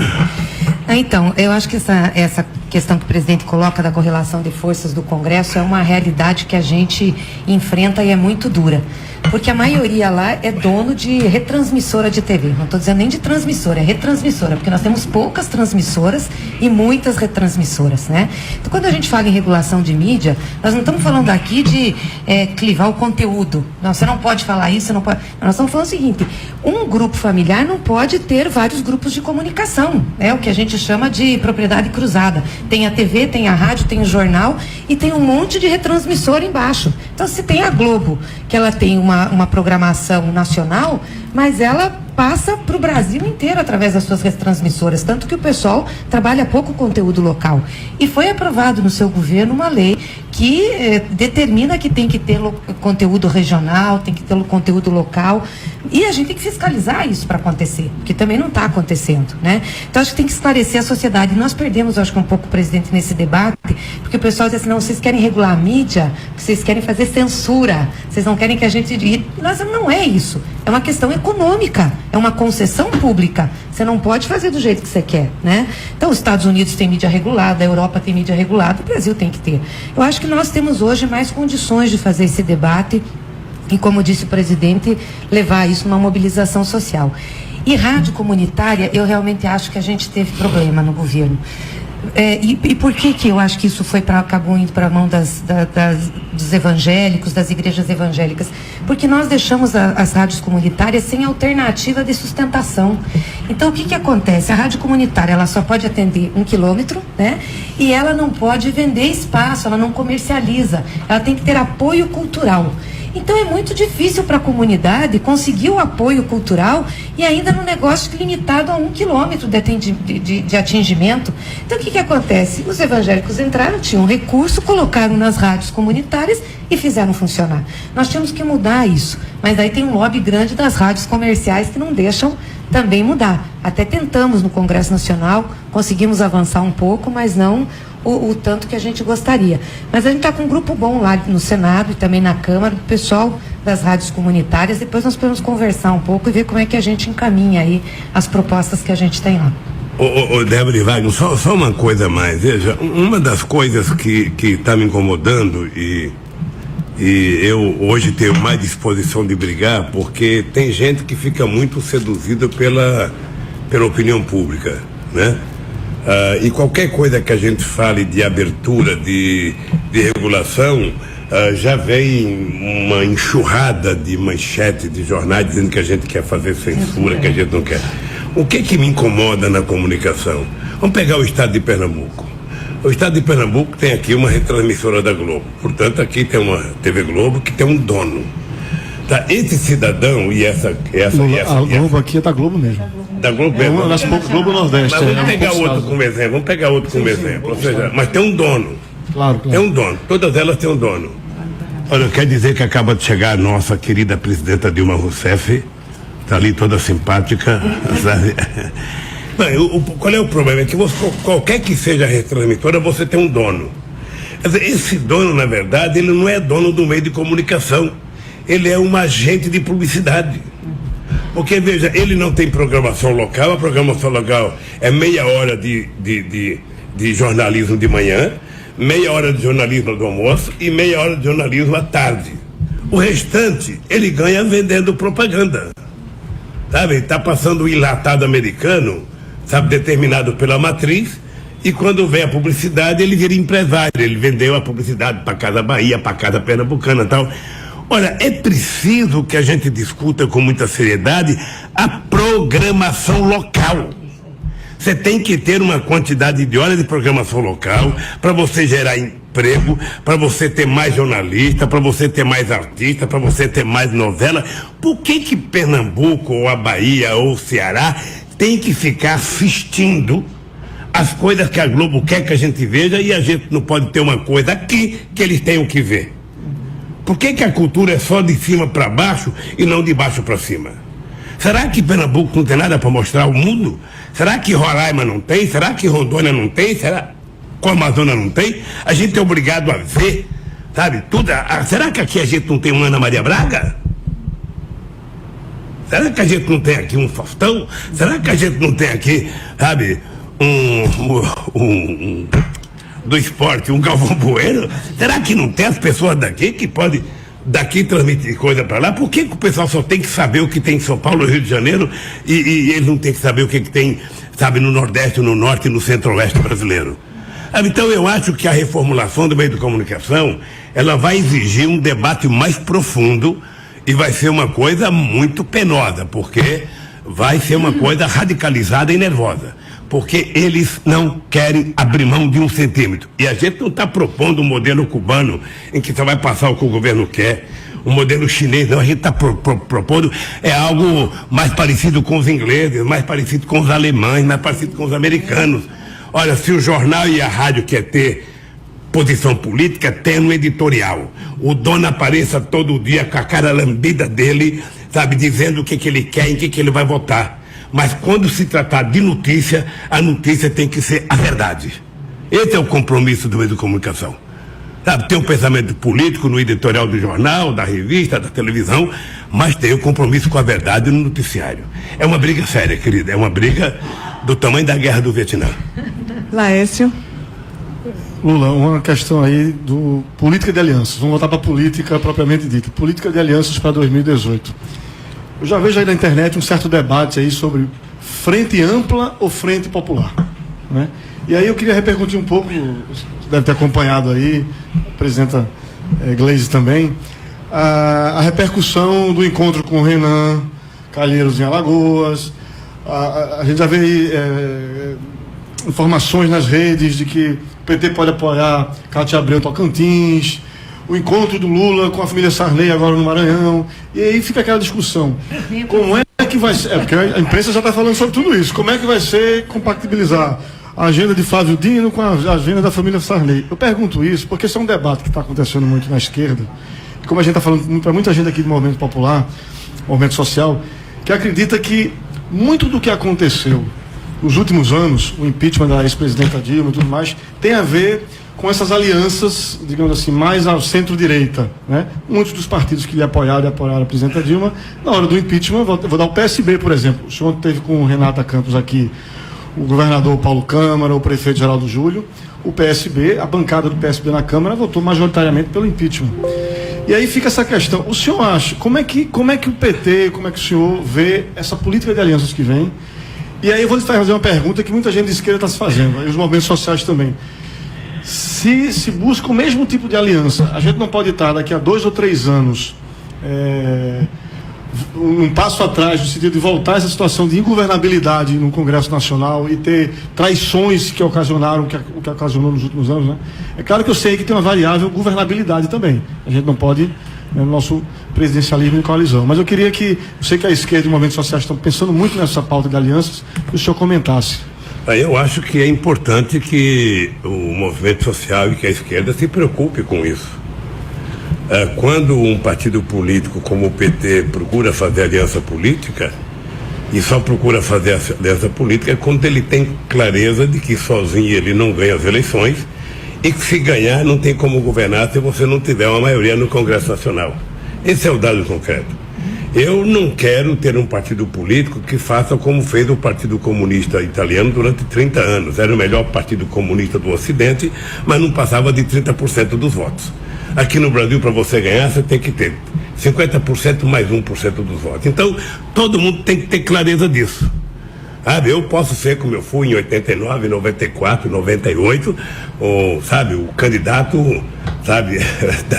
S6: Então, eu acho que essa questão que o presidente coloca da correlação de forças do Congresso é uma realidade que a gente enfrenta e é muito dura. Porque a maioria lá é dono de retransmissora de TV. Não estou dizendo nem de transmissora, é retransmissora, porque nós temos poucas transmissoras e muitas retransmissoras, né? Então, quando a gente fala em regulação de mídia, nós não estamos falando aqui de clivar o conteúdo. Não, você não pode falar isso, você não pode. Nós estamos falando o seguinte: um grupo familiar não pode ter vários grupos de comunicação, né? O que a gente chama de propriedade cruzada. Tem a TV, tem a rádio, tem o jornal e tem um monte de retransmissor embaixo. Então, se tem a Globo, que ela tem uma programação nacional, mas ela passa para o Brasil inteiro através das suas retransmissoras, tanto que o pessoal trabalha pouco conteúdo local. E foi aprovado no seu governo uma lei que determina que tem que ter conteúdo regional, tem que ter conteúdo local, e a gente tem que fiscalizar isso para acontecer, porque também não está acontecendo, né? Então acho que tem que esclarecer a sociedade. Nós perdemos, acho que um pouco o presidente nesse debate, porque o pessoal diz assim: não, vocês querem regular a mídia, vocês querem fazer censura, vocês não querem que a gente... Mas não é isso, é uma questão econômica, é uma concessão pública. Você não pode fazer do jeito que você quer, né? Então, os Estados Unidos têm mídia regulada, a Europa tem mídia regulada, o Brasil tem que ter. Eu acho que nós temos hoje mais condições de fazer esse debate e, como disse o presidente, levar isso numa mobilização social. E rádio comunitária, eu realmente acho que a gente teve problema no governo. E por que eu acho que isso acabou indo para a mão dos evangélicos, das igrejas evangélicas? Porque nós deixamos as rádios comunitárias sem alternativa de sustentação. Então, o que acontece? A rádio comunitária, ela só pode atender 1 quilômetro, né? E ela não pode vender espaço, ela não comercializa. Ela tem que ter apoio cultural. Então é muito difícil para a comunidade conseguir o apoio cultural e ainda no negócio limitado a 1 quilômetro de atingimento. Então o que acontece? Os evangélicos entraram, tinham recurso, colocaram nas rádios comunitárias e fizeram funcionar. Nós temos que mudar isso, mas aí tem um lobby grande das rádios comerciais que não deixam também mudar. Até tentamos no Congresso Nacional, conseguimos avançar um pouco, mas não o tanto que a gente gostaria. Mas a gente está com um grupo bom lá no Senado e também na Câmara, do pessoal das rádios comunitárias. Depois nós podemos conversar um pouco e ver como é que a gente encaminha aí as propostas que a gente tem lá.
S2: Débora e Wagner, só uma coisa a mais. Veja, uma das coisas que está me incomodando e E eu hoje tenho mais disposição de brigar, porque tem gente que fica muito seduzida pela opinião pública, né? E qualquer coisa que a gente fale de abertura, de regulação, já vem uma enxurrada de manchete de jornais dizendo que a gente quer fazer censura, que a gente não quer. O que me incomoda na comunicação? Vamos pegar o estado de Pernambuco. O estado de Pernambuco tem aqui uma retransmissora da Globo. Portanto, aqui tem uma TV Globo que tem um dono. Tá? Esse cidadão e essa
S4: a Globo aqui é da Globo mesmo.
S2: Da Globo mesmo.
S4: É uma das poucas Globo Nordeste.
S2: Mas vamos pegar outro como exemplo. Vamos pegar outro como exemplo. Ou seja, mas tem um dono.
S4: Claro.
S2: Tem um dono. Todas elas têm um dono. Olha, quer dizer que acaba de chegar a nossa querida presidenta Dilma Rousseff. Está ali toda simpática, sabe? Qual é o problema? É que qualquer que seja a retransmissora, você tem um dono. Quer dizer, esse dono, na verdade, ele não é dono do meio de comunicação. Ele é um agente de publicidade. Porque, veja, ele não tem programação local. A programação local é meia hora de jornalismo de manhã, meia hora de jornalismo do almoço e meia hora de jornalismo à tarde. O restante, ele ganha vendendo propaganda. Sabe, está passando o enlatado americano, sabe, determinado pela matriz, e quando vem a publicidade, ele vira empresário. Ele vendeu a publicidade para Casa Bahia, para Casa Pernambucana e tal. Olha, é preciso que a gente discuta com muita seriedade a programação local. Você tem que ter uma quantidade de horas de programação local para você gerar emprego, para você ter mais jornalista, para você ter mais artista, para você ter mais novela. Por que Pernambuco, ou a Bahia, ou o Ceará tem que ficar assistindo as coisas que a Globo quer que a gente veja e a gente não pode ter uma coisa aqui que eles tenham que ver? Por que a cultura é só de cima para baixo e não de baixo para cima? Será que Pernambuco não tem nada para mostrar ao mundo? Será que Roraima não tem? Será que Rondônia não tem? Será que o Amazonas não tem? A gente é obrigado a ver, sabe, tudo. Será que aqui a gente não tem uma Ana Maria Braga? Será que a gente não tem aqui um Faustão? Será que a gente não tem aqui, sabe, do esporte, um Galvão Bueno? Será que não tem as pessoas daqui que podem daqui transmitir coisa para lá? Por que o pessoal só tem que saber o que tem em São Paulo, Rio de Janeiro, e eles não tem que saber o que tem, sabe, no Nordeste, no Norte e no Centro-Oeste brasileiro? Então eu acho que a reformulação do meio de comunicação, ela vai exigir um debate mais profundo e vai ser uma coisa muito penosa, porque vai ser uma coisa radicalizada e nervosa. Porque eles não querem abrir mão de 1 centímetro. E a gente não está propondo um modelo cubano em que você vai passar o que o governo quer, um modelo chinês, não. A gente está propondo algo mais parecido com os ingleses, mais parecido com os alemães, mais parecido com os americanos. Olha, se o jornal e a rádio quer ter posição política, tem no editorial. O dono apareça todo dia com a cara lambida dele, sabe, dizendo o que ele quer e em que ele vai votar. Mas quando se tratar de notícia, a notícia tem que ser a verdade. Esse é o compromisso do meio de comunicação. Sabe, tem um pensamento político no editorial do jornal, da revista, da televisão, mas tem o compromisso com a verdade no noticiário. É uma briga séria, querida. É uma briga do tamanho da guerra do Vietnã.
S1: Laércio.
S4: Lula, uma questão aí do política de alianças. Vamos voltar para a política propriamente dita. Política de alianças para 2018. Eu já vejo aí na internet um certo debate aí sobre frente ampla ou frente popular, né? E aí eu queria repercutir um pouco, você deve ter acompanhado aí, a presidenta Gleisi também, a repercussão do encontro com o Renan Calheiros em Alagoas. A gente já vê aí informações nas redes de que o PT pode apoiar Cátia Abreu em Tocantins, o encontro do Lula com a família Sarney agora no Maranhão, e aí fica aquela discussão, como é que vai ser, porque a imprensa já está falando sobre tudo isso, como é que vai ser compatibilizar a agenda de Flávio Dino com a agenda da família Sarney? Eu pergunto isso porque esse é um debate que está acontecendo muito na esquerda, e como a gente está falando para muita gente aqui do movimento popular, movimento social, que acredita que muito do que aconteceu nos últimos anos, o impeachment da ex-presidenta Dilma e tudo mais, tem a ver com essas alianças, digamos assim, mais ao centro-direita, né? Muitos dos partidos que lhe apoiaram a presidenta Dilma, na hora do impeachment, vou dar o PSB, por exemplo. O senhor teve com o Renata Campos aqui, o governador Paulo Câmara, o prefeito Geraldo Júlio, o PSB, a bancada do PSB na Câmara votou majoritariamente pelo impeachment. E aí fica essa questão, o senhor acha, como é que o PT, como é que o senhor vê essa política de alianças que vem? E aí eu vou lhe fazer uma pergunta que muita gente de esquerda está se fazendo, e os movimentos sociais também. Se busca o mesmo tipo de aliança, a gente não pode estar daqui a 2 ou 3 anos um passo atrás no sentido de voltar a essa situação de ingovernabilidade no Congresso Nacional e ter traições que ocasionaram o que ocasionou nos últimos anos, né? É claro que eu sei que tem uma variável governabilidade também. A gente não pode, no nosso presidencialismo em coalizão. Mas eu queria que, eu sei que a esquerda e o movimento social estão pensando muito nessa pauta de alianças, que o senhor comentasse.
S2: Eu acho que é importante que o movimento social e que a esquerda se preocupe com isso. Quando um partido político como o PT procura fazer aliança política, e só procura fazer aliança política quando ele tem clareza de que sozinho ele não ganha as eleições e que se ganhar não tem como governar se você não tiver uma maioria no Congresso Nacional. Esse é o dado concreto. Eu não quero ter um partido político que faça como fez o Partido Comunista Italiano durante 30 anos. Era o melhor partido comunista do Ocidente, mas não passava de 30% dos votos. Aqui no Brasil, para você ganhar, você tem que ter 50% mais 1% dos votos. Então, todo mundo tem que ter clareza disso. Eu posso ser como eu fui em 89, 94, 98, o candidato,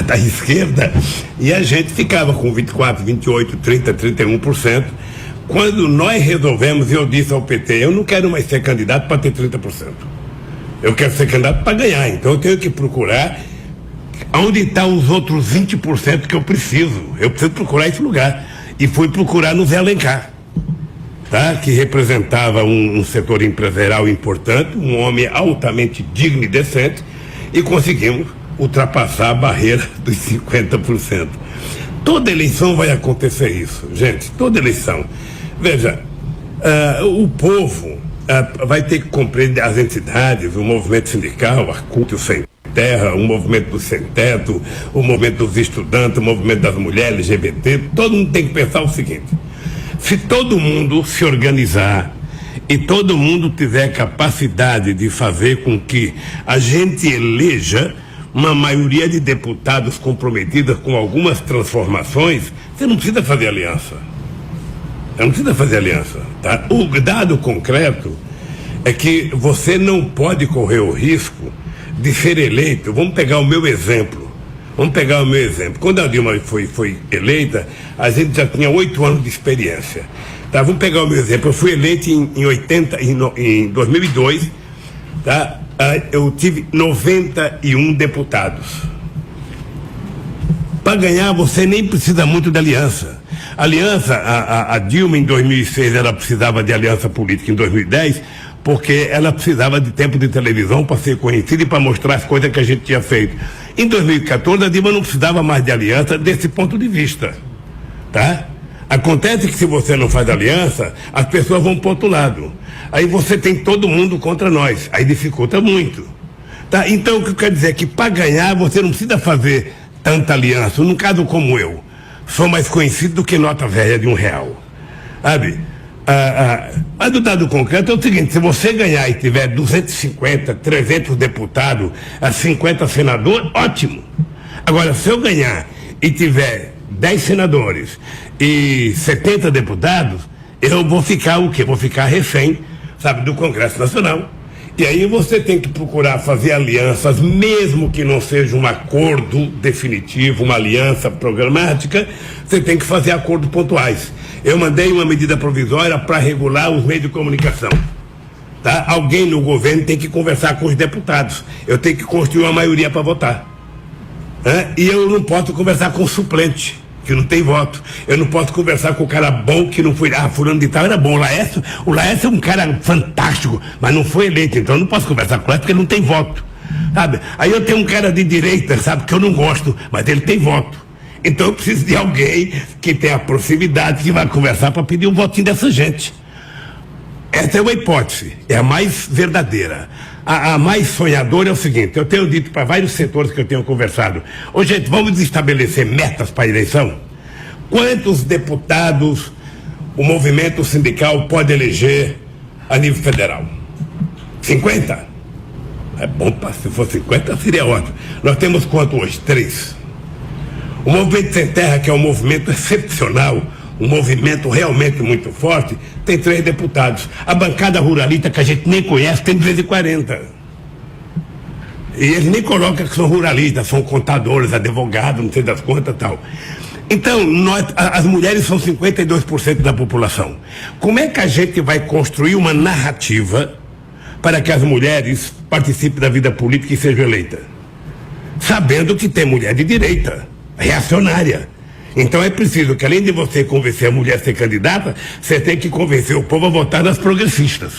S2: da esquerda, e a gente ficava com 24, 28, 30, 31%. Quando nós resolvemos, eu disse ao PT, eu não quero mais ser candidato para ter 30%. Eu quero ser candidato para ganhar, então eu tenho que procurar onde estão os outros 20% que eu preciso. Eu preciso procurar esse lugar. E fui procurar no Zé Alencar, que representava um setor empresarial importante, um homem altamente digno e decente, e conseguimos ultrapassar a barreira dos 50%. Toda eleição vai acontecer isso, gente, toda eleição. Veja, o povo vai ter que compreender, as entidades, o movimento sindical, a CUT, o Sem Terra, o movimento do Sem Teto, o movimento dos estudantes, o movimento das mulheres, LGBT, todo mundo tem que pensar o seguinte: se todo mundo se organizar e todo mundo tiver capacidade de fazer com que a gente eleja uma maioria de deputados comprometidas com algumas transformações, você não precisa fazer aliança. Não precisa fazer aliança, tá? O dado concreto é que você não pode correr o risco de ser eleito. Vamos pegar o meu exemplo. Quando a Dilma foi eleita, a gente já tinha 8 anos de experiência. Tá? Vamos pegar o meu exemplo. Eu fui eleito em 2002, tá? Eu tive 91 deputados. Para ganhar, você nem precisa muito de aliança. A Dilma em 2006, ela precisava de aliança política em 2010, porque ela precisava de tempo de televisão para ser conhecida e para mostrar as coisas que a gente tinha feito. Em 2014, a Dilma não precisava mais de aliança desse ponto de vista, tá? Acontece que se você não faz aliança, as pessoas vão para o outro lado. Aí você tem todo mundo contra nós, aí dificulta muito, tá? Então, o que eu quero dizer é que para ganhar, você não precisa fazer tanta aliança. Num caso como eu, sou mais conhecido do que nota velha de R$1, sabe? Mas o dado concreto é o seguinte: se você ganhar e tiver 250, 300 deputados, 50 senadores, ótimo. Agora, se eu ganhar e tiver 10 senadores e 70 deputados, eu vou ficar o quê? Vou ficar refém, do Congresso Nacional. E aí você tem que procurar fazer alianças, mesmo que não seja um acordo definitivo, uma aliança programática, você tem que fazer acordos pontuais. Eu mandei uma medida provisória para regular os meios de comunicação. Tá? Alguém no governo tem que conversar com os deputados. Eu tenho que construir uma maioria para votar. E eu não posso conversar com o suplente, que não tem voto. Eu não posso conversar com o cara bom que não foi. Fulano de tal era bom. O Laércio é um cara fantástico, mas não foi eleito. Então eu não posso conversar com ele porque ele não tem voto. Sabe? Aí eu tenho um cara de direita, que eu não gosto, mas ele tem voto. Então eu preciso de alguém que tenha proximidade, que vai conversar para pedir um votinho dessa gente. Essa é uma hipótese, é a mais verdadeira. A mais sonhadora é o seguinte: eu tenho dito para vários setores que eu tenho conversado: gente, vamos estabelecer metas para a eleição? Quantos deputados o movimento sindical pode eleger a nível federal? 50? É bom, se for 50 seria ótimo. Nós temos quanto hoje? 3. O Movimento Sem Terra, que é um movimento excepcional, um movimento realmente muito forte, tem 3 deputados. A bancada ruralista, que a gente nem conhece, tem 240. E eles nem colocam que são ruralistas, são contadores, advogados, não sei das quantas e tal. Então, as mulheres são 52% da população. Como é que a gente vai construir uma narrativa para que as mulheres participem da vida política e sejam eleitas? Sabendo que tem mulher de direita, reacionária. Então é preciso que, além de você convencer a mulher a ser candidata, você tem que convencer o povo a votar nas progressistas.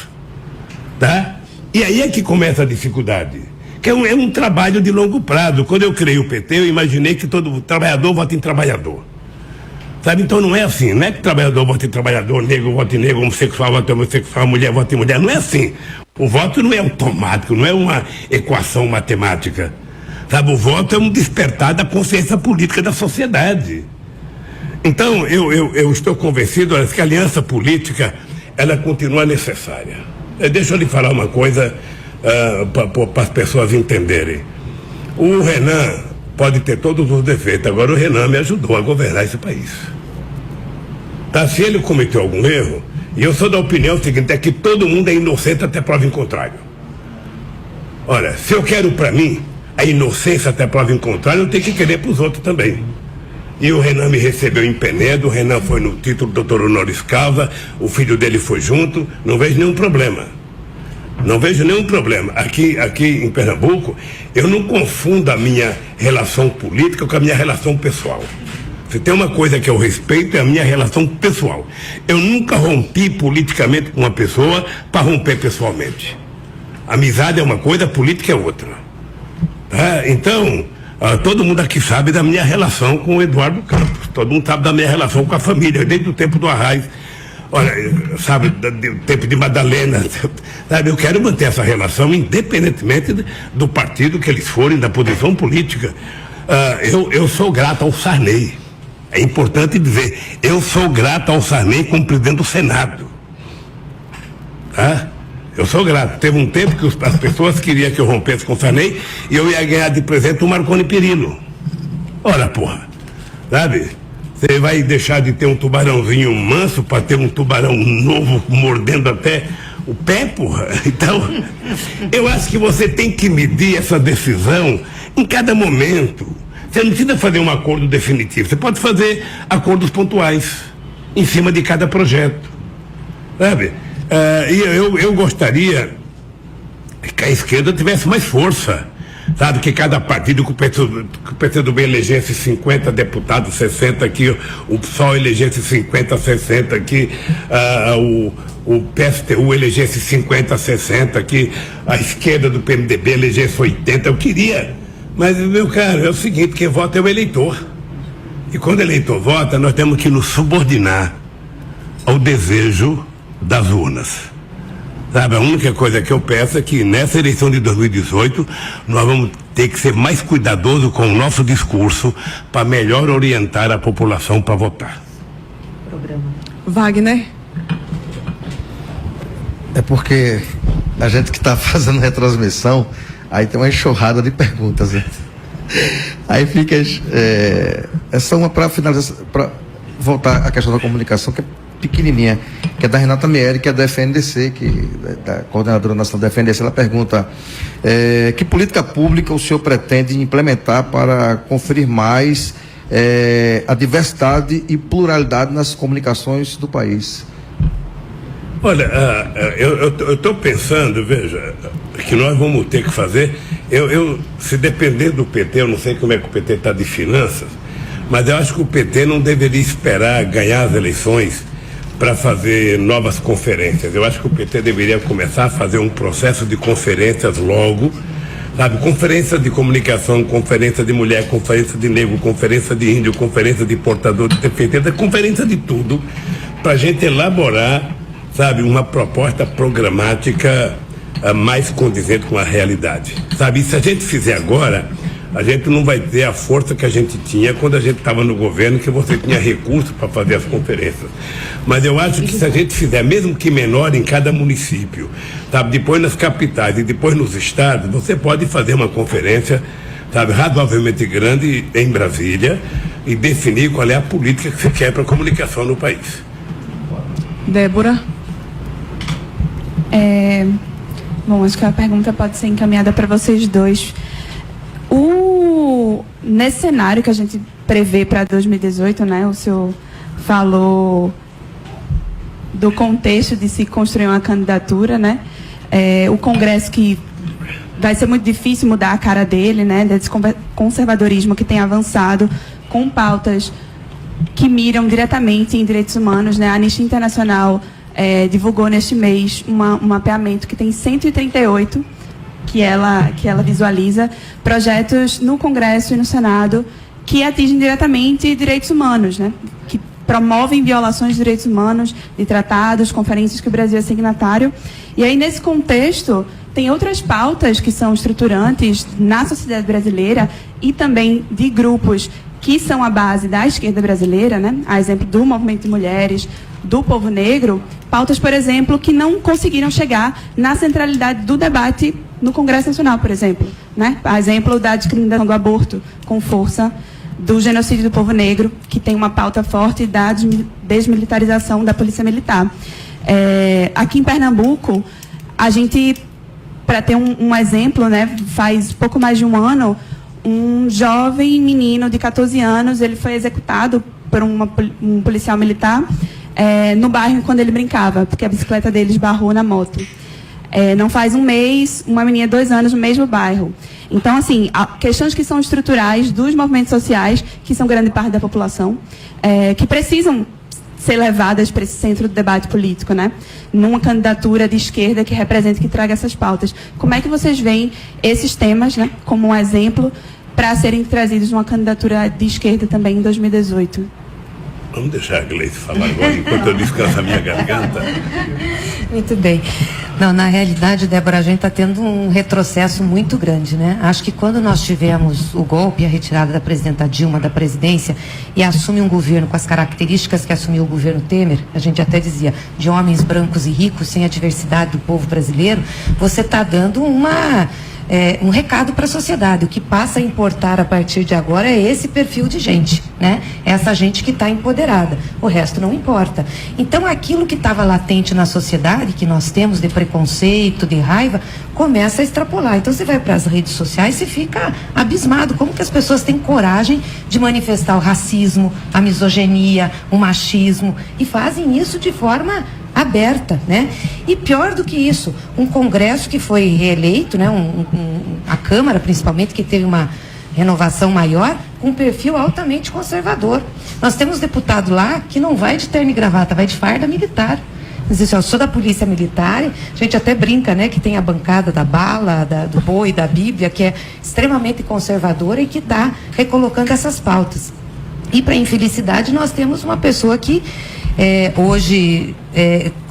S2: Tá? E aí é que começa a dificuldade. Que é um trabalho de longo prazo. Quando eu criei o PT, eu imaginei que todo trabalhador vota em trabalhador. Sabe? Então não é assim. Não é que trabalhador vota em trabalhador, negro vota em negro, homossexual vota em homossexual, mulher vota em mulher. Não é assim. O voto não é automático, não é uma equação matemática. Sabe? O voto é um despertar da consciência política da sociedade. Então, eu estou convencido que a aliança política, ela continua necessária. Deixa eu lhe falar uma coisa para as pessoas entenderem. O Renan pode ter todos os defeitos, agora o Renan me ajudou a governar esse país. Tá? Se ele cometeu algum erro, e eu sou da opinião seguinte, é que todo mundo é inocente até prova em contrário. Olha, se eu quero para mim a inocência até prova em contrário, eu tenho que querer para os outros também. E o Renan me recebeu em Penedo, o Renan foi no título doutor honoris causa, o filho dele foi junto, não vejo nenhum problema. Não vejo nenhum problema. Aqui em Pernambuco, eu não confundo a minha relação política com a minha relação pessoal. Se tem uma coisa que eu respeito, é a minha relação pessoal. Eu nunca rompi politicamente com uma pessoa para romper pessoalmente. Amizade é uma coisa, política é outra. Tá? Então, todo mundo aqui sabe da minha relação com o Eduardo Campos. Todo mundo sabe da minha relação com a família, desde o tempo do Arraiz. Olha, sabe, do tempo de Madalena, sabe, eu quero manter essa relação independentemente do partido que eles forem, da posição política. Eu sou grato ao Sarney. É importante dizer, eu sou grato ao Sarney como presidente do Senado. Tá? Eu sou grato. Teve um tempo que as pessoas queriam que eu rompesse com o Sarney e eu ia ganhar de presente o Marconi Perillo. Ora, porra, sabe? Você vai deixar de ter um tubarãozinho manso para ter um tubarão novo mordendo até o pé, porra? Então, eu acho que você tem que medir essa decisão em cada momento. Você não precisa fazer um acordo definitivo. Você pode fazer acordos pontuais em cima de cada projeto. Sabe? E eu gostaria que a esquerda tivesse mais força. Sabe, que cada partido, que o PCdoB elegesse 50 deputados, 60 aqui, o PSOL elegesse 50, 60 aqui, o PSTU elegesse 50, 60 aqui, a esquerda do PMDB elegesse 80, eu queria. Mas, meu caro, é o seguinte, quem vota é o eleitor. E quando o eleitor vota, nós temos que nos subordinar ao desejo das urnas. Sabe, a única coisa que eu peço é que nessa eleição de 2018 nós vamos ter que ser mais cuidadosos com o nosso discurso para melhor orientar a população para votar.
S1: Wagner?
S5: É porque a gente que está fazendo retransmissão, aí tem uma enxurrada de perguntas. Né? Aí fica. É só uma para finalizar, para voltar à questão da comunicação, que é pequenininha, que é da Renata Mieri, que é da FNDC, da coordenadora nacional da FNDC. Ela pergunta que política pública o senhor pretende implementar para conferir mais a diversidade e pluralidade nas comunicações do país?
S2: Olha, eu estou pensando, veja, que nós vamos ter que fazer, se depender do PT, eu não sei como é que o PT está de finanças, mas eu acho que o PT não deveria esperar ganhar as eleições para fazer novas conferências. Eu acho que o PT deveria começar a fazer um processo de conferências logo, sabe? Conferência de comunicação, conferência de mulher, conferência de negro, conferência de índio, conferência de portador de deficiência, conferência de tudo, para a gente elaborar, sabe, uma proposta programática mais condizente com a realidade. Sabe, e se a gente fizer agora, a gente não vai ter a força que a gente tinha quando a gente estava no governo, que você tinha recursos para fazer as conferências. Mas eu acho que se a gente fizer, mesmo que menor em cada município, sabe, depois nas capitais e depois nos estados, você pode fazer uma conferência, sabe, razoavelmente grande em Brasília, e definir qual é a política que você quer para a comunicação no país.
S1: Débora?
S3: Bom, acho que a pergunta pode ser encaminhada para vocês dois. Nesse cenário que a gente prevê para 2018, né, o senhor falou do contexto de se construir uma candidatura, né? O Congresso que vai ser muito difícil mudar a cara dele, né? Desse conservadorismo que tem avançado com pautas que miram diretamente em direitos humanos, né? A Anistia Internacional divulgou neste mês um mapeamento que tem 138 que ela visualiza projetos no Congresso e no Senado que atingem diretamente direitos humanos, né? Que promovem violações de direitos humanos, de tratados, conferências que o Brasil é signatário. E aí, nesse contexto, tem outras pautas que são estruturantes na sociedade brasileira e também de grupos que são a base da esquerda brasileira, né? A exemplo do movimento de mulheres, do povo negro, pautas, por exemplo, que não conseguiram chegar na centralidade do debate no Congresso Nacional, por exemplo, né? A exemplo da discriminação do aborto com força, do genocídio do povo negro, que tem uma pauta forte da desmilitarização da Polícia Militar. Aqui em Pernambuco, a gente, para ter um exemplo, né, faz pouco mais de um ano, um jovem menino de 14 anos, ele foi executado por um policial militar no bairro quando ele brincava, porque a bicicleta dele esbarrou na moto. Não faz um mês, uma menina de 2 anos no mesmo bairro. Então, assim, questões que são estruturais dos movimentos sociais, que são grande parte da população, que precisam ser levadas para esse centro do debate político, né? Numa candidatura de esquerda que represente, que traga essas pautas. Como é que vocês veem esses temas, né, como um exemplo para serem trazidos numa candidatura de esquerda também em 2018?
S2: Vamos deixar a Gleice falar agora, enquanto eu descanso a minha garganta.
S6: Muito bem. Não, na realidade, Débora, a gente está tendo um retrocesso muito grande, né? Acho que quando nós tivemos o golpe, a retirada da presidenta Dilma da presidência e assume um governo com as características que assumiu o governo Temer, a gente até dizia, de homens brancos e ricos, sem a diversidade do povo brasileiro, você está dando um recado para a sociedade. O que passa a importar a partir de agora é esse perfil de gente, né? Essa gente que está empoderada. O resto não importa. Então, aquilo que estava latente na sociedade, que nós temos de preconceito, de raiva, começa a extrapolar. Então, você vai para as redes sociais e fica abismado. Como que as pessoas têm coragem de manifestar o racismo, a misoginia, o machismo, e fazem isso de forma aberta, né? E pior do que isso, um Congresso que foi reeleito, né? A Câmara, principalmente, que teve uma renovação maior, com um perfil altamente conservador. Nós temos deputado lá que não vai de terno e gravata, vai de farda militar. Diz assim, eu sou da Polícia Militar, a gente até brinca, né, que tem a bancada da bala, do boi, da Bíblia, que é extremamente conservadora e que está recolocando essas pautas. E, para infelicidade, nós temos uma pessoa que hoje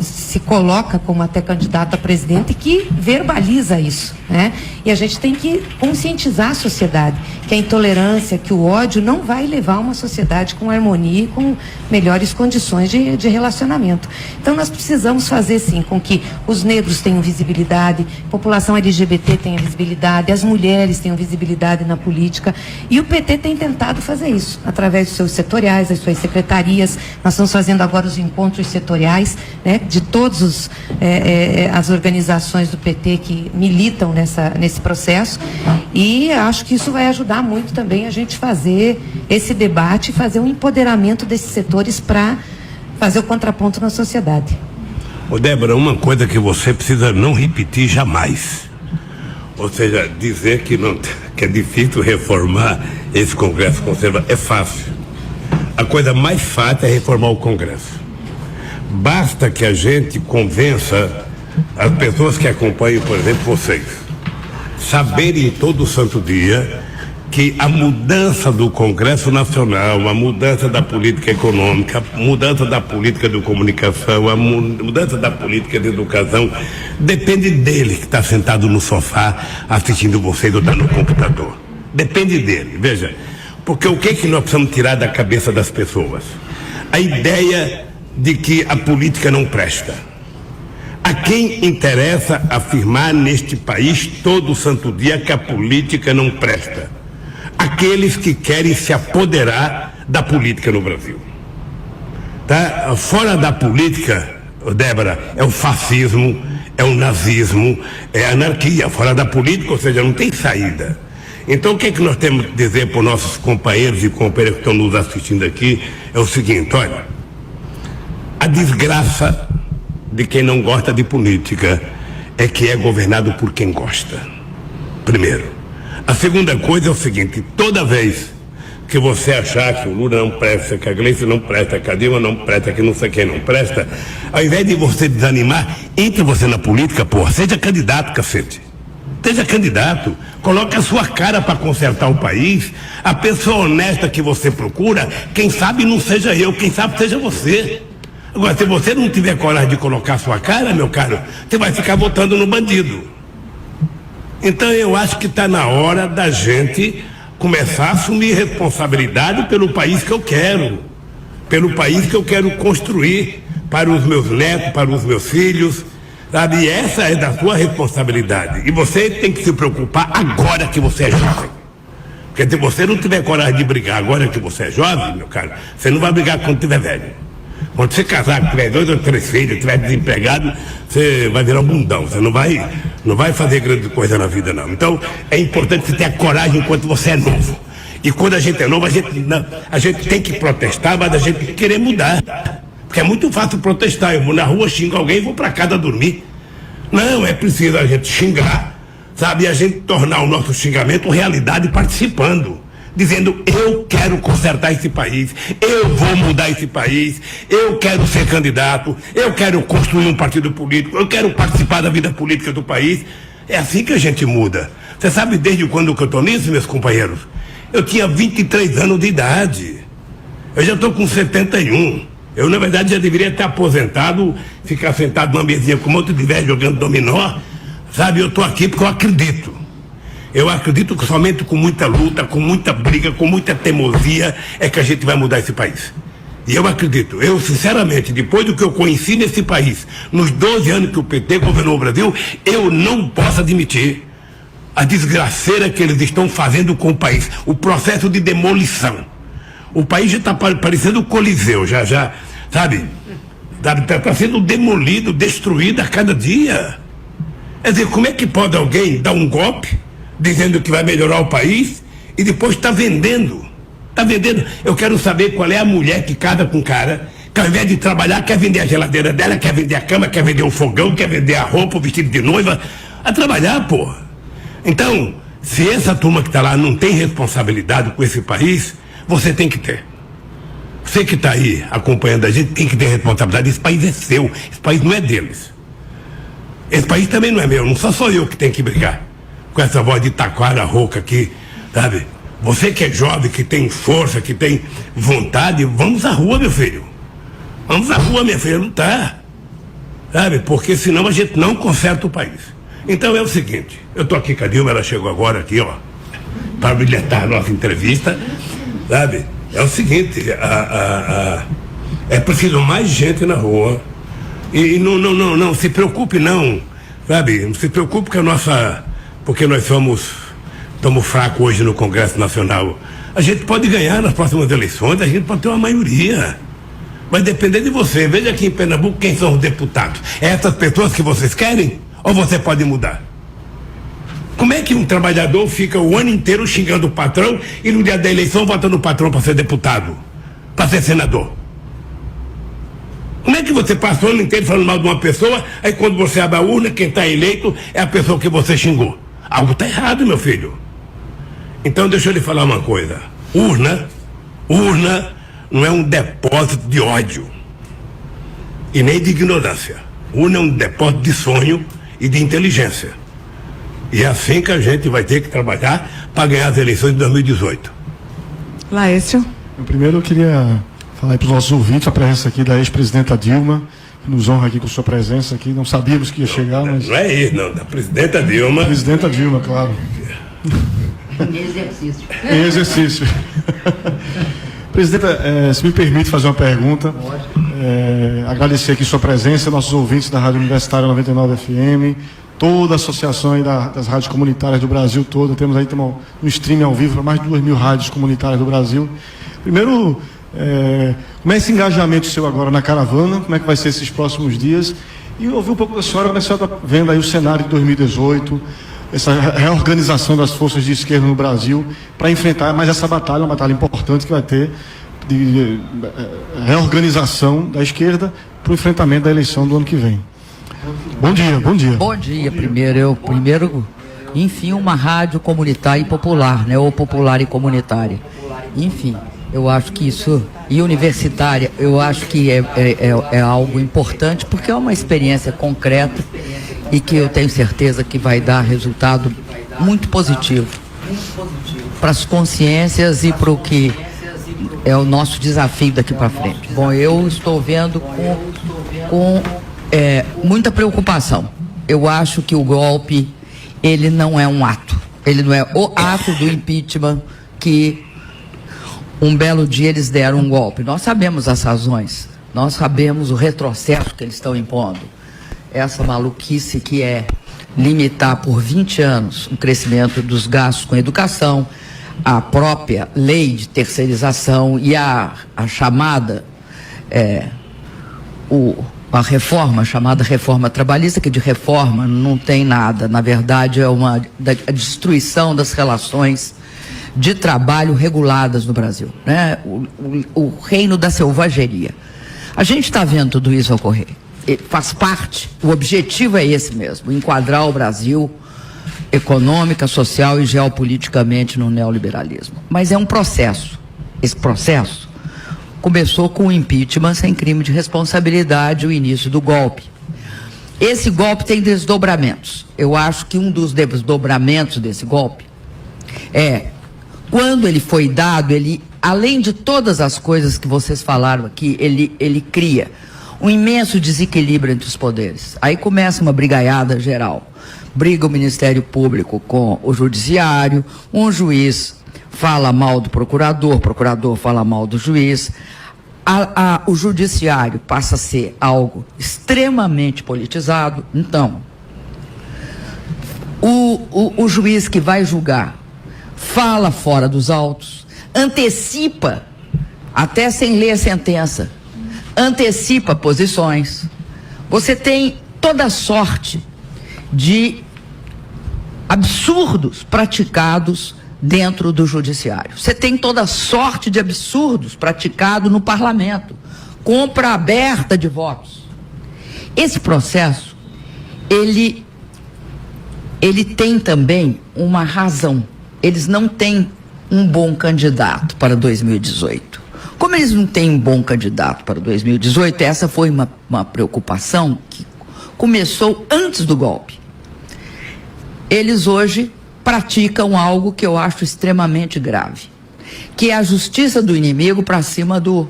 S6: se coloca como até candidato a presidente, que verbaliza isso, né? E a gente tem que conscientizar a sociedade que a intolerância, que o ódio não vai levar uma sociedade com harmonia e com melhores condições de relacionamento. Então, nós precisamos fazer, sim, com que os negros tenham visibilidade, a população LGBT tenha visibilidade, as mulheres tenham visibilidade na política, e o PT tem tentado fazer isso, através dos seus setoriais, das suas secretarias. Nós estamos fazendo agora os encontros setoriais, né, de todas as organizações do PT que militam nesse processo, e acho que isso vai ajudar muito também a gente fazer esse debate, fazer um empoderamento desses setores para fazer o contraponto na sociedade.
S2: Ô Débora, uma coisa que você precisa não repetir jamais, ou seja, dizer que é difícil reformar esse Congresso conservador, é fácil. A coisa mais fácil é reformar o Congresso. Basta que a gente convença as pessoas que acompanham, por exemplo, vocês, saberem todo santo dia que a mudança do Congresso Nacional, a mudança da política econômica, a mudança da política de comunicação, a mudança da política de educação, depende dele que está sentado no sofá assistindo vocês ou está no computador. Depende dele, veja. Porque o que nós precisamos tirar da cabeça das pessoas? A ideia de que a política não presta. A quem interessa afirmar neste país todo santo dia que a política não presta? Aqueles que querem se apoderar da política no Brasil. Tá? Fora da política, Débora, é o fascismo, é o nazismo, é a anarquia. Fora da política, ou seja, não tem saída. Então, o que é que nós temos que dizer para os nossos companheiros e companheiras que estão nos assistindo aqui é o seguinte: olha, a desgraça de quem não gosta de política é que é governado por quem gosta. Primeiro. A segunda coisa é o seguinte: toda vez que você achar que o Lula não presta, que a Gleice não presta, que a Dilma não presta, que não sei quem não presta, ao invés de você desanimar, entre você na política, porra, seja candidato, cacete. Seja candidato, coloque a sua cara para consertar o país. A pessoa honesta que você procura, quem sabe não seja eu, quem sabe seja você. Agora, se você não tiver coragem de colocar a sua cara, meu caro, você vai ficar votando no bandido. Então eu acho que está na hora da gente começar a assumir responsabilidade pelo país que eu quero, pelo país que eu quero construir para os meus netos, para os meus filhos, sabe? E essa é da sua responsabilidade. E você tem que se preocupar agora que você é jovem. Porque se você não tiver coragem de brigar agora que você é jovem, meu caro, você não vai brigar quando tiver velho. Quando você casar, tiver 2 ou 3 filhos, tiver desempregado, você vai virar um bundão. Você não vai fazer grande coisa na vida, não. Então, é importante você ter a coragem enquanto você é novo. E quando a gente é novo, a gente tem que protestar, mas a gente tem que querer mudar. Porque é muito fácil protestar. Eu vou na rua, xingo alguém e vou para casa dormir. Não, é preciso a gente xingar, sabe? E a gente tornar o nosso xingamento realidade participando. Dizendo: eu quero consertar esse país, eu vou mudar esse país, eu quero ser candidato, eu quero construir um partido político, eu quero participar da vida política do país. É assim que a gente muda. Você sabe desde quando que eu estou nisso, meus companheiros? Eu tinha 23 anos de idade. Eu já estou com 71. Eu, na verdade, já deveria ter aposentado, ficar sentado numa mesinha com um monte de velho jogando dominó. Sabe, eu estou aqui porque eu acredito. Eu acredito que somente com muita luta, com muita briga, com muita teimosia é que a gente vai mudar esse país. E eu acredito, eu sinceramente, depois do que eu conheci nesse país, nos 12 anos que o PT governou o Brasil, eu não posso admitir a desgraceira que eles estão fazendo com o país, o processo de demolição. O país já está parecendo o Coliseu, sabe? Está sendo demolido, destruído a cada dia. Quer dizer, como é que pode alguém dar um golpe dizendo que vai melhorar o país e depois está vendendo? Está vendendo. Eu quero saber qual é a mulher que casa com cara, que ao invés de trabalhar quer vender a geladeira dela, quer vender a cama, quer vender o fogão, quer vender a roupa, o vestido de noiva. A trabalhar, porra. Então, se essa turma que está lá não tem responsabilidade com esse país, você tem que ter. Você que está aí acompanhando a gente tem que ter responsabilidade. Esse país é seu, esse país não é deles. Esse país também não é meu, não sou eu que tenho que brigar com essa voz de taquara rouca aqui, sabe? Você que é jovem, que tem força, que tem vontade, vamos à rua, meu filho. Vamos à rua, minha filha, lutar. Sabe? Porque senão a gente não conserta o país. Então é o seguinte, eu tô aqui com a Dilma, ela chegou agora aqui, ó, para bilhetar a nossa entrevista, sabe? É o seguinte, é preciso mais gente na rua. E não se preocupe não, sabe? Não se preocupe que porque nós estamos fracos hoje no Congresso Nacional. A gente pode ganhar nas próximas eleições, a gente pode ter uma maioria. Vai depender de você. Veja aqui em Pernambuco quem são os deputados. É essas pessoas que vocês querem? Ou você pode mudar? Como é que um trabalhador fica o ano inteiro xingando o patrão e no dia da eleição vota no patrão para ser deputado, para ser senador? Como é que você passa o ano inteiro falando mal de uma pessoa, aí quando você abre a urna, quem está eleito é a pessoa que você xingou? Algo está errado, meu filho. Então deixa eu lhe falar uma coisa. Urna não é um depósito de ódio e nem de ignorância. Urna é um depósito de sonho e de inteligência. E é assim que a gente vai ter que trabalhar para ganhar as eleições de 2018.
S1: Laércio.
S4: Primeiro eu queria falar para os nossos ouvintes a presença aqui da ex-presidenta Dilma, que nos honra aqui com sua presença aqui. Não sabíamos que ia chegar, mas...
S2: Não é isso, não. Da presidenta Dilma.
S4: Presidenta Dilma, claro.
S7: Em exercício.
S4: Em exercício. Presidenta, se me permite fazer uma pergunta. Agradecer aqui sua presença, nossos ouvintes da Rádio Universitária 99 FM, toda a associação aí das rádios comunitárias do Brasil todo. Temos aí um streaming ao vivo para mais de 2.000 rádios comunitárias do Brasil. Primeiro, como é esse engajamento seu agora na caravana? Como é que vai ser esses próximos dias? E ouvir um pouco da senhora, como a senhora está vendo aí o cenário de 2018, essa reorganização das forças de esquerda no Brasil, para enfrentar mais essa batalha, uma batalha importante que vai ter de reorganização da esquerda para o enfrentamento da eleição do ano que vem. Bom dia, bom dia.
S8: Bom dia, primeiro, enfim, uma rádio comunitária e popular, né? Ou popular e comunitária. Enfim, eu acho que isso, e universitária, eu acho que é algo importante, porque é uma experiência concreta e que eu tenho certeza que vai dar resultado muito positivo para as consciências e para o que é o nosso desafio daqui para frente. Bom, eu estou vendo com muita preocupação. Eu acho que o golpe, ele não é um ato. Ele não é o ato do impeachment que um belo dia eles deram um golpe. Nós sabemos as razões. Nós sabemos o retrocesso que eles estão impondo. Essa maluquice que é limitar por 20 anos o crescimento dos gastos com educação, a própria lei de terceirização e a chamada a reforma, chamada reforma trabalhista, que de reforma não tem nada, na verdade é a destruição das relações de trabalho reguladas no Brasil, né? O reino da selvageria. A gente está vendo tudo isso ocorrer. Faz parte, o objetivo é esse mesmo, enquadrar o Brasil econômica, social e geopoliticamente no neoliberalismo. Mas é um processo. Esse processo começou com o impeachment sem crime de responsabilidade, o início do golpe. Esse golpe tem desdobramentos. Eu acho que um dos desdobramentos desse golpe é, quando ele foi dado, ele, além de todas as coisas que vocês falaram aqui, ele cria um imenso desequilíbrio entre os poderes. Aí começa uma brigaiada geral. Briga o Ministério Público com o Judiciário, um juiz fala mal do procurador, o procurador fala mal do juiz. O Judiciário passa a ser algo extremamente politizado. Então, o juiz que vai julgar fala fora dos autos, antecipa, até sem ler a sentença, antecipa posições. Você tem toda sorte de absurdos praticados dentro do judiciário. Você tem toda sorte de absurdos praticados no parlamento. Compra aberta de votos. Esse processo, ele tem também uma razão. Eles não têm um bom candidato para 2018. Como eles não têm um bom candidato para 2018, essa foi uma preocupação que começou antes do golpe. Eles hoje praticam algo que eu acho extremamente grave, que é a justiça do inimigo para cima do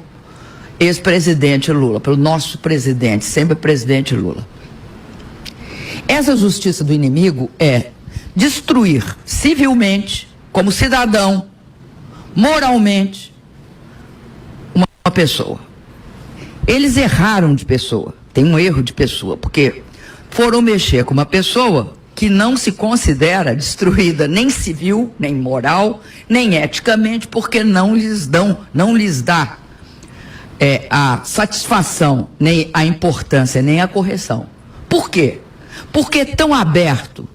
S8: ex-presidente Lula, pelo nosso presidente, sempre presidente Lula. Essa justiça do inimigo é destruir civilmente, como cidadão, moralmente, uma pessoa. Eles erraram de pessoa, tem um erro de pessoa, porque foram mexer com uma pessoa que não se considera destruída nem civil, nem moral, nem eticamente, porque não lhes dá a satisfação, nem a importância, nem a correção. Por quê? Porque é tão aberto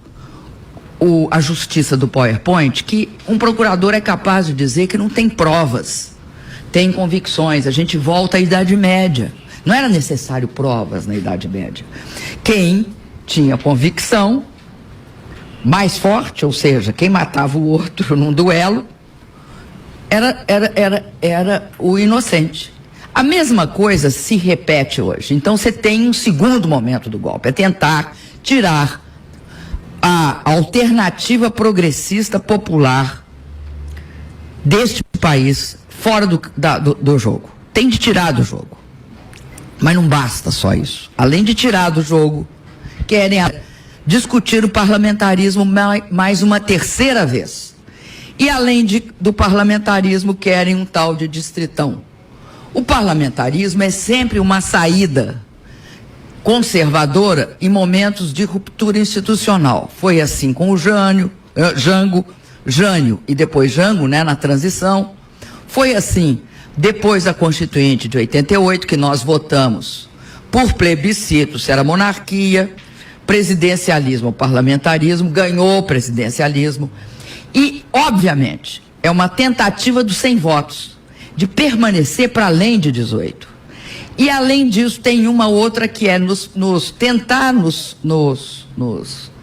S8: a justiça do PowerPoint que um procurador é capaz de dizer que não tem provas, tem convicções. A gente volta à Idade Média. Não era necessário provas na Idade Média. Quem tinha convicção mais forte, ou seja, quem matava o outro num duelo, era o inocente. A mesma coisa se repete hoje. Então você tem um segundo momento do golpe, é tentar tirar a alternativa progressista popular deste país fora do jogo. Tem de tirar do jogo. Mas não basta só isso. Além de tirar do jogo, querem discutir o parlamentarismo mais uma terceira vez. E além do parlamentarismo, querem um tal de distritão. O parlamentarismo é sempre uma saída conservadora em momentos de ruptura institucional. Foi assim com o Jânio e depois Jango, né, na transição. Foi assim, depois da Constituinte de 88, que nós votamos por plebiscito, se era monarquia, presidencialismo ou parlamentarismo, ganhou o presidencialismo. E, obviamente, é uma tentativa dos 100 votos, de permanecer para além de 18. E, além disso, tem uma outra que é tentar nos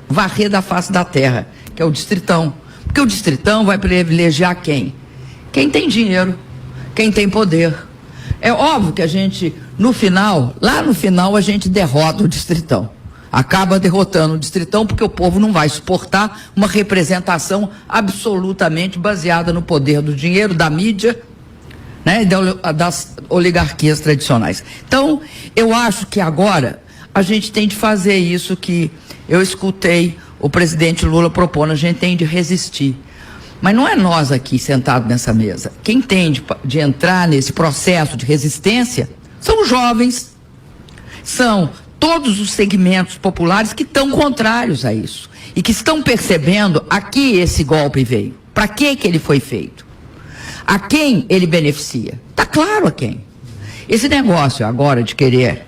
S8: varrer da face da terra, que é o distritão. Porque o distritão vai privilegiar quem? Quem tem dinheiro, quem tem poder. É óbvio que a gente, lá no final, a gente derrota o distritão. Acaba derrotando o distritão porque o povo não vai suportar uma representação absolutamente baseada no poder do dinheiro, da mídia, né, das oligarquias tradicionais. Então, eu acho que agora a gente tem de fazer isso que eu escutei o presidente Lula propondo, a gente tem de resistir. Mas não é nós aqui sentados nessa mesa. Quem tem de entrar nesse processo de resistência são os jovens, são todos os segmentos populares que estão contrários a isso e que estão percebendo a que esse golpe veio, para que ele foi feito, a quem ele beneficia. Está claro a quem. Esse negócio agora de querer,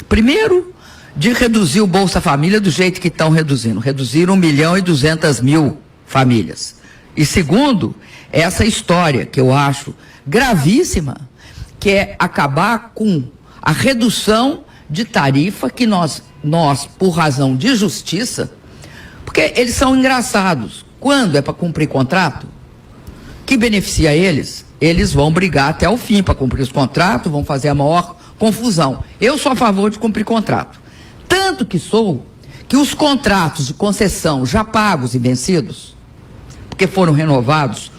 S8: primeiro, de reduzir o Bolsa Família do jeito que estão reduzindo, reduziram 1.200.000 famílias. E segundo, essa história que eu acho gravíssima, que é acabar com a redução de tarifa que nós, por razão de justiça, porque eles são engraçados. Quando é para cumprir contrato, que beneficia eles, eles vão brigar até o fim para cumprir os contratos, vão fazer a maior confusão. Eu sou a favor de cumprir contrato. Tanto que sou que os contratos de concessão já pagos e vencidos, porque foram renovados,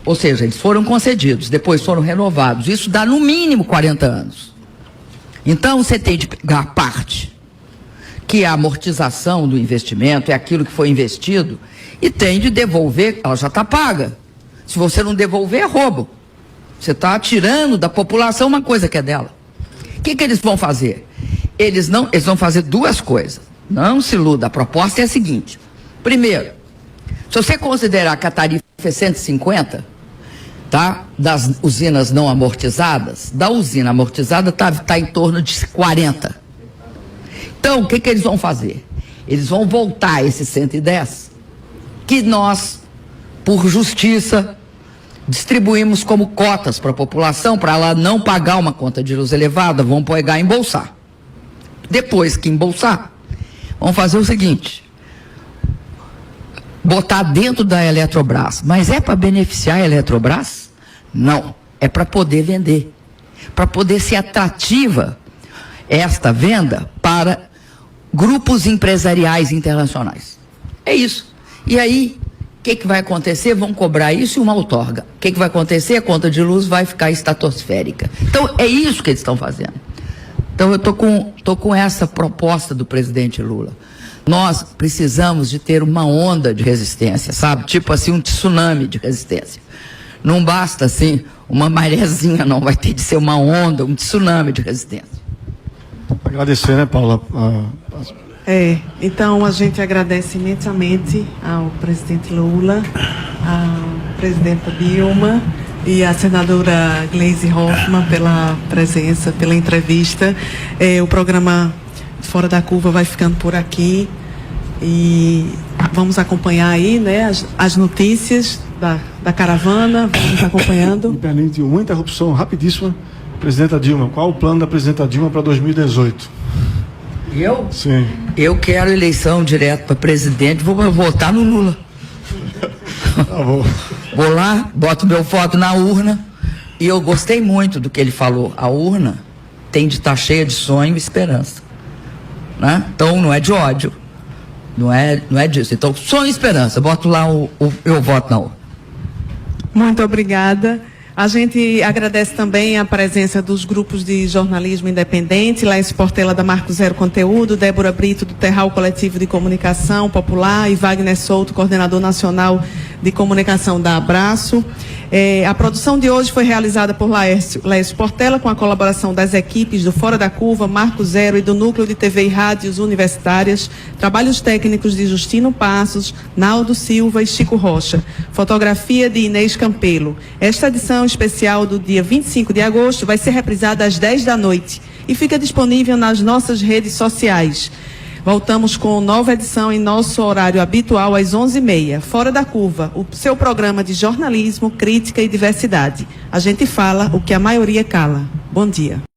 S8: ou seja, eles foram concedidos, depois foram renovados. Isso dá no mínimo 40 anos. Então você tem de pegar a parte, que é a amortização do investimento, é aquilo que foi investido, e tem de devolver, ela já está paga. Se você não devolver, é roubo. Você está tirando da população uma coisa que é dela. O que eles vão fazer? Eles vão fazer duas coisas. Não se iluda, a proposta é a seguinte. Primeiro, se você considerar que a tarifa é 150, tá? Das usinas não amortizadas, da usina amortizada tá em torno de 40. Então, o que eles vão fazer? Eles vão voltar esses 110, que nós, por justiça, distribuímos como cotas para a população, para ela não pagar uma conta de luz elevada, vão pegar e embolsar. Depois que embolsar, vão fazer o seguinte: botar dentro da Eletrobras. Mas é para beneficiar a Eletrobras? Não. É para poder vender. Para poder ser atrativa esta venda para grupos empresariais internacionais. É isso. E aí, o que vai acontecer? Vão cobrar isso e uma outorga. O que vai acontecer? A conta de luz vai ficar estratosférica. Então, é isso que eles estão fazendo. Então, eu tô com essa proposta do presidente Lula. Nós precisamos de ter uma onda de resistência, sabe? Tipo assim, um tsunami de resistência. Não basta, assim, uma marezinha, não. Vai ter de ser uma onda, um tsunami de resistência.
S4: Agradecer, né, Paula?
S1: Então a gente agradece imensamente ao presidente Lula, à presidenta Dilma e à senadora Gleisi Hoffmann pela presença, pela entrevista. O programa Fora da Curva vai ficando por aqui e vamos acompanhar aí, né, as notícias da caravana, vamos acompanhando.
S4: Me permite uma interrupção rapidíssima. Presidenta Dilma, qual o plano da presidenta Dilma para 2018?
S8: Eu?
S4: Sim.
S8: Eu quero eleição direta para presidente, vou votar no Lula.
S4: Tá bom.
S8: Vou lá, boto meu voto na urna, e eu gostei muito do que ele falou. A urna tem de estar cheia de sonho e esperança, né? Então não é de ódio, não é disso. Então, sonho e esperança, boto lá eu voto na urna.
S1: Muito obrigada. A gente agradece também a presença dos grupos de jornalismo independente, Laís Portela da Marco Zero Conteúdo, Débora Brito do Terral Coletivo de Comunicação Popular e Wagner Souto, coordenador nacional de Comunicação da Abraço. A produção de hoje foi realizada por Laércio Portela, com a colaboração das equipes do Fora da Curva, Marco Zero e do Núcleo de TV e Rádios Universitárias, trabalhos técnicos de Justino Passos, Naldo Silva e Chico Rocha, fotografia de Inês Campelo. Esta edição especial do dia 25 de agosto vai ser reprisada às 10 da noite e fica disponível nas nossas redes sociais. Voltamos com nova edição em nosso horário habitual às 11h30. Fora da Curva, o seu programa de jornalismo, crítica e diversidade. A gente fala o que a maioria cala. Bom dia.